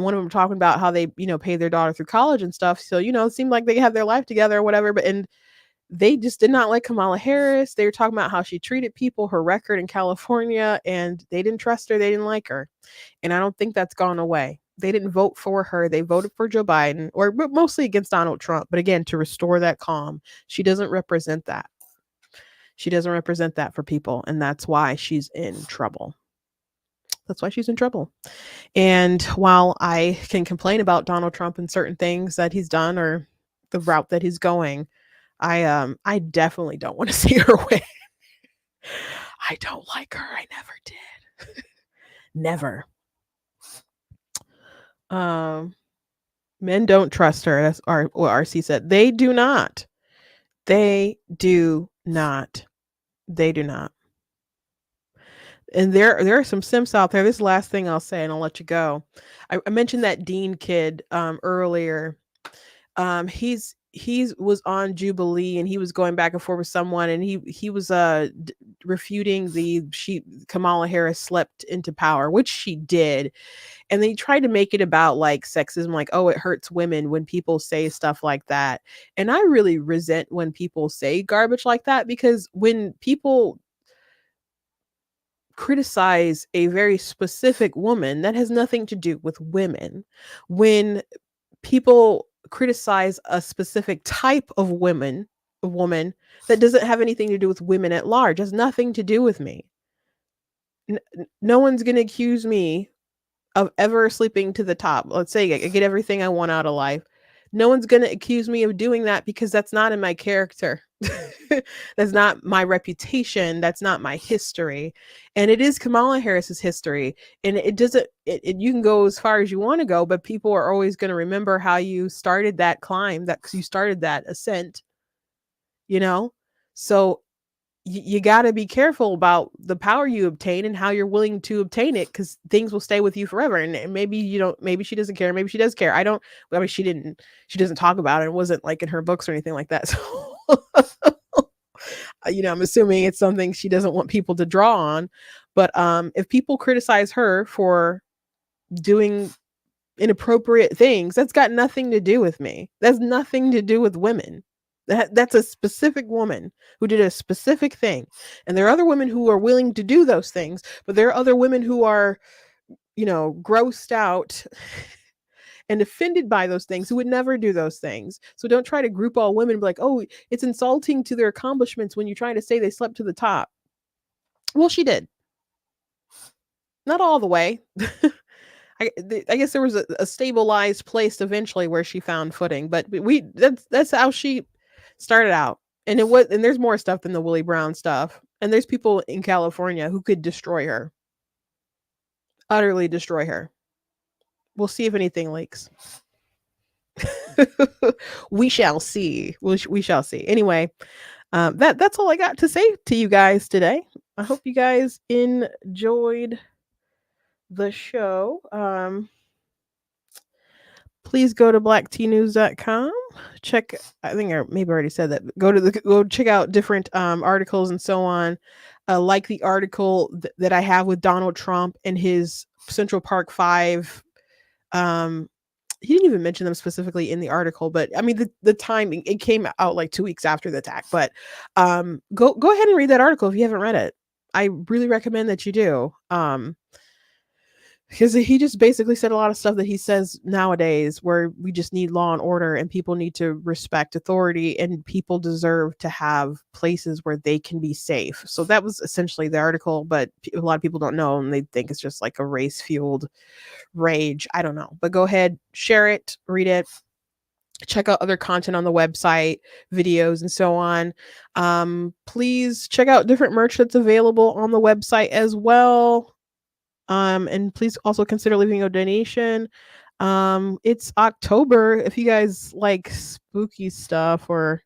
one of them talking about how they, paid their daughter through college and stuff. So, it seemed like they had their life together or whatever. And they just did not like Kamala Harris. They were talking about how she treated people, her record in California, and they didn't trust her. They didn't like her. And I don't think that's gone away. They didn't vote for her. They voted for Joe Biden, or mostly against Donald Trump. But again, to restore that calm, she doesn't represent that. She doesn't represent that for people. And that's why she's in trouble. That's why she's in trouble. And while I can complain about Donald Trump and certain things that he's done or the route that he's going, I definitely don't want to see her win. I don't like her. I never did. Never. Men don't trust her. That's what RC said. They do not. They do not. They do not. And there are some simps out there. This last thing I'll say, and I'll let you go. I mentioned that Dean kid earlier. He was on Jubilee, and he was going back and forth with someone, and he was refuting Kamala Harris slept into power, which she did. And they tried to make it about like sexism, like, oh, it hurts women when people say stuff like that. And I really resent when people say garbage like that, because when people criticize a very specific woman, that has nothing to do with women. When people criticize a specific type of woman, that doesn't have anything to do with women at large, has nothing to do with me. No one's going to accuse me of ever sleeping to the top. Let's say I get everything I want out of life. No one's going to accuse me of doing that, because that's not in my character. That's not my reputation. That's not my history. And it is Kamala Harris's history. And it doesn't, you can go as far as you want to go, but people are always going to remember how you started that climb, that you started that ascent, So you got to be careful about the power you obtain and how you're willing to obtain it, because things will stay with you forever. And maybe maybe she doesn't care. Maybe she does care. She doesn't talk about it. It wasn't like in her books or anything like that. So, I'm assuming it's something she doesn't want people to draw on. But if people criticize her for doing inappropriate things, that's got nothing to do with me. That's nothing to do with women. That's a specific woman who did a specific thing. And there are other women who are willing to do those things, but there are other women who are, grossed out and offended by those things, who would never do those things. So don't try to group all women and be like, oh, it's insulting to their accomplishments when you're trying to say they slept to the top. Well, she did. Not all the way. I guess there was a stabilized place eventually where she found footing, but that's how she started out. And there's more stuff than the Willie Brown stuff. And there's people in California who could destroy her. Utterly destroy her. We'll see if anything leaks. We shall see. We shall see. Anyway, that's all I got to say to you guys today. I hope you guys enjoyed the show. Please go to blacktnews.com. Check, I think I maybe already said that. Go check out different articles and so on. Like the article that I have with Donald Trump and his Central Park 5. He didn't even mention them specifically in the article, but I mean the timing, it came out like 2 weeks after the attack. But go ahead and read that article if you haven't read it. I really recommend that you do. Because he just basically said a lot of stuff that he says nowadays, where we just need law and order, and people need to respect authority, and people deserve to have places where they can be safe. So that was essentially the article, but a lot of people don't know, and they think it's just like a race-fueled rage. I don't know. But go ahead, share it, read it. Check out other content on the website, videos, and so on. Please check out different merch that's available on the website as well. And please also consider leaving a donation. It's October. If you guys like spooky stuff, or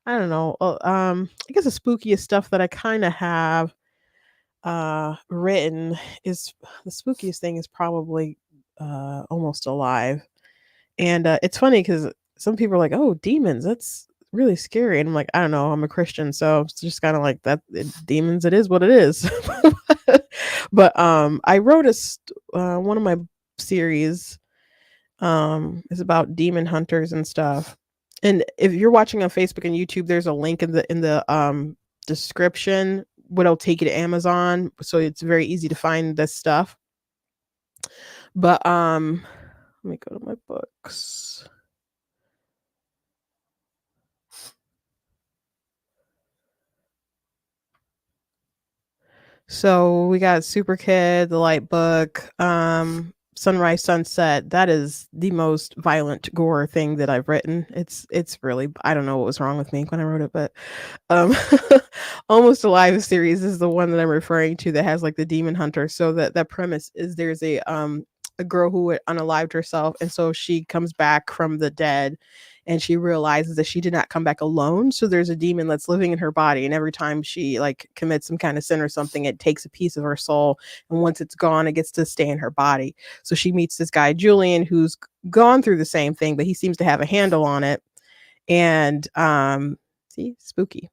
I don't know, I guess the spookiest stuff that I kind of have written is the spookiest thing is probably Almost Alive. And it's funny because some people are like, "Oh, demons, that's really scary." And I'm like, I don't know, I'm a Christian, so it's just kind of like that. Demons, it is what it is. But I wrote one of my series is about demon hunters and stuff. And if you're watching on Facebook and YouTube, there's a link in the description, what'll take you to Amazon, so it's very easy to find this stuff. But let me go to my books. So we got Super Kid, The Light Book, Sunrise Sunset. That is the most violent gore thing that I've written. It's really, I don't know what was wrong with me when I wrote it, but um Almost Alive series is the one that I'm referring to that has like the demon hunter. So that premise is there's a girl who had unalived herself, and so she comes back from the dead, and she realizes that she did not come back alone. So there's a demon that's living in her body, and every time she like commits some kind of sin or something, it takes a piece of her soul, and once it's gone, it gets to stay in her body. So she meets this guy Julian who's gone through the same thing, but he seems to have a handle on it. And see, spooky.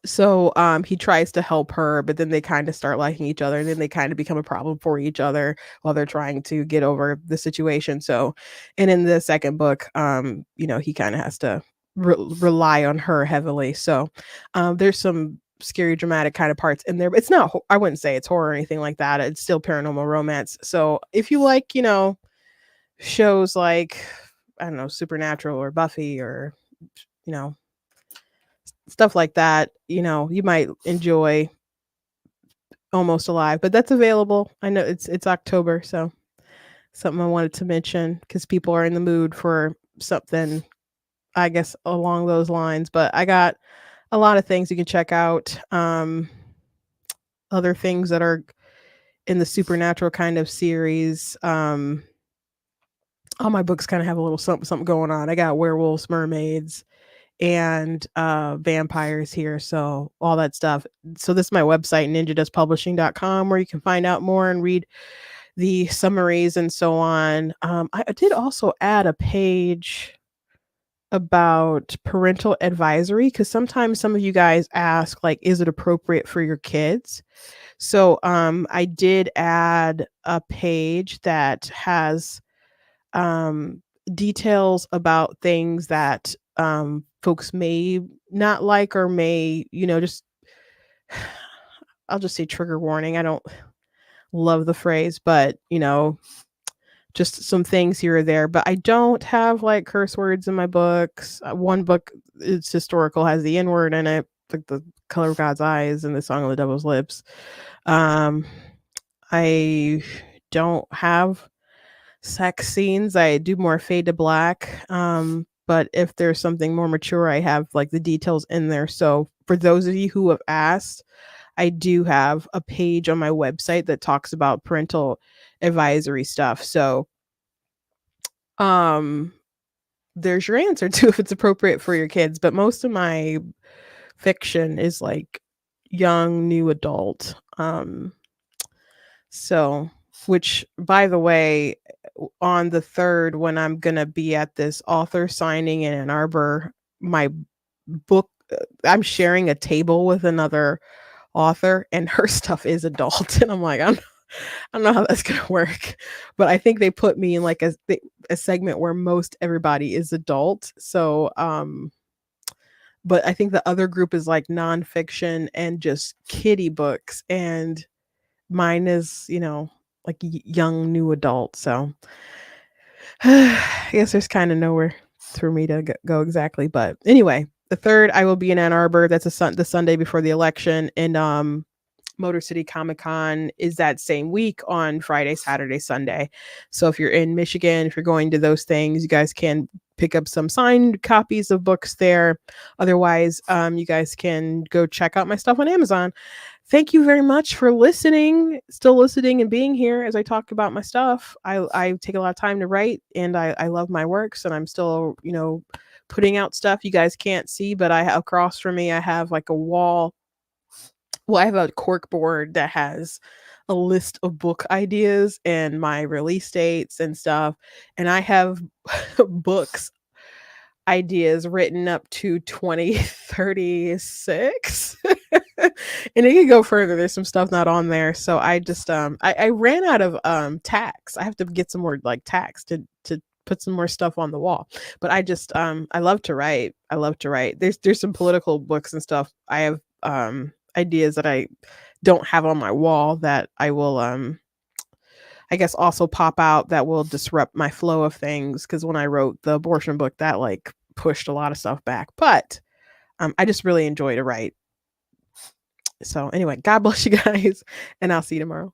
So he tries to help her, but then they kind of start liking each other, and then they kind of become a problem for each other while they're trying to get over the situation. So, and in the second book, he kind of has to rely on her heavily. So there's some scary dramatic kind of parts in there, but it's not I wouldn't say it's horror or anything like that. It's still paranormal romance. So if you like shows like, I don't know, Supernatural or Buffy, or you know stuff like that, you might enjoy Almost Alive. But that's available. I know it's October, so something I wanted to mention because people are in the mood for something, I guess, along those lines. But I got a lot of things you can check out. Other things that are in the supernatural kind of series. All my books kind of have a little something going on. I got werewolves, mermaids, and vampires here, so all that stuff. So this is my website, ninjadoespublishing.com, where you can find out more and read the summaries and so on. I did also add a page about parental advisory, because sometimes some of you guys ask, like, is it appropriate for your kids? So I did add a page that has details about things that folks may not like, or may, just I'll just say trigger warning. I don't love the phrase, but just some things here or there. But I don't have like curse words in my books. One book, it's historical, has the N word in it, like The Color of God's Eyes and The Song of the Devil's Lips. I don't have sex scenes. I do more fade to black. But if there's something more mature, I have like the details in there. So for those of you who have asked, I do have a page on my website that talks about parental advisory stuff. So there's your answer to if it's appropriate for your kids. But most of my fiction is like young, new adult. So, which, by the way, on the 3rd, when I'm gonna be at this author signing in Ann Arbor, my book, I'm sharing a table with another author, and her stuff is adult, and I'm like, I don't know how that's gonna work, but I think they put me in like a segment where most everybody is adult. So, but I think the other group is like nonfiction and just kiddie books, and mine is, like young new adult. So I guess there's kind of nowhere for me to go exactly. But anyway, the 3rd, I will be in Ann Arbor. That's the Sunday before the election. And Motor City Comic Con is that same week on Friday, Saturday, Sunday. So if you're in Michigan, if you're going to those things, you guys can pick up some signed copies of books there. Otherwise, you guys can go check out my stuff on Amazon. thank you very much for listening, still listening and being here as I talk about my stuff. I take a lot of time to write, and I love my works, and I'm still, putting out stuff you guys can't see, but I have across from me, I have like a wall. Well, I have a cork board that has a list of book ideas and my release dates and stuff. And I have books ideas written up to 2036. And it can go further. There's some stuff not on there. So I just I ran out of tacks. I have to get some more like tacks to put some more stuff on the wall. But I just I love to write. I love to write. There's some political books and stuff. I have ideas that I don't have on my wall that I will I guess also pop out that will disrupt my flow of things, because when I wrote the abortion book, that like pushed a lot of stuff back. But I just really enjoy to write. So anyway, God bless you guys, and I'll see you tomorrow.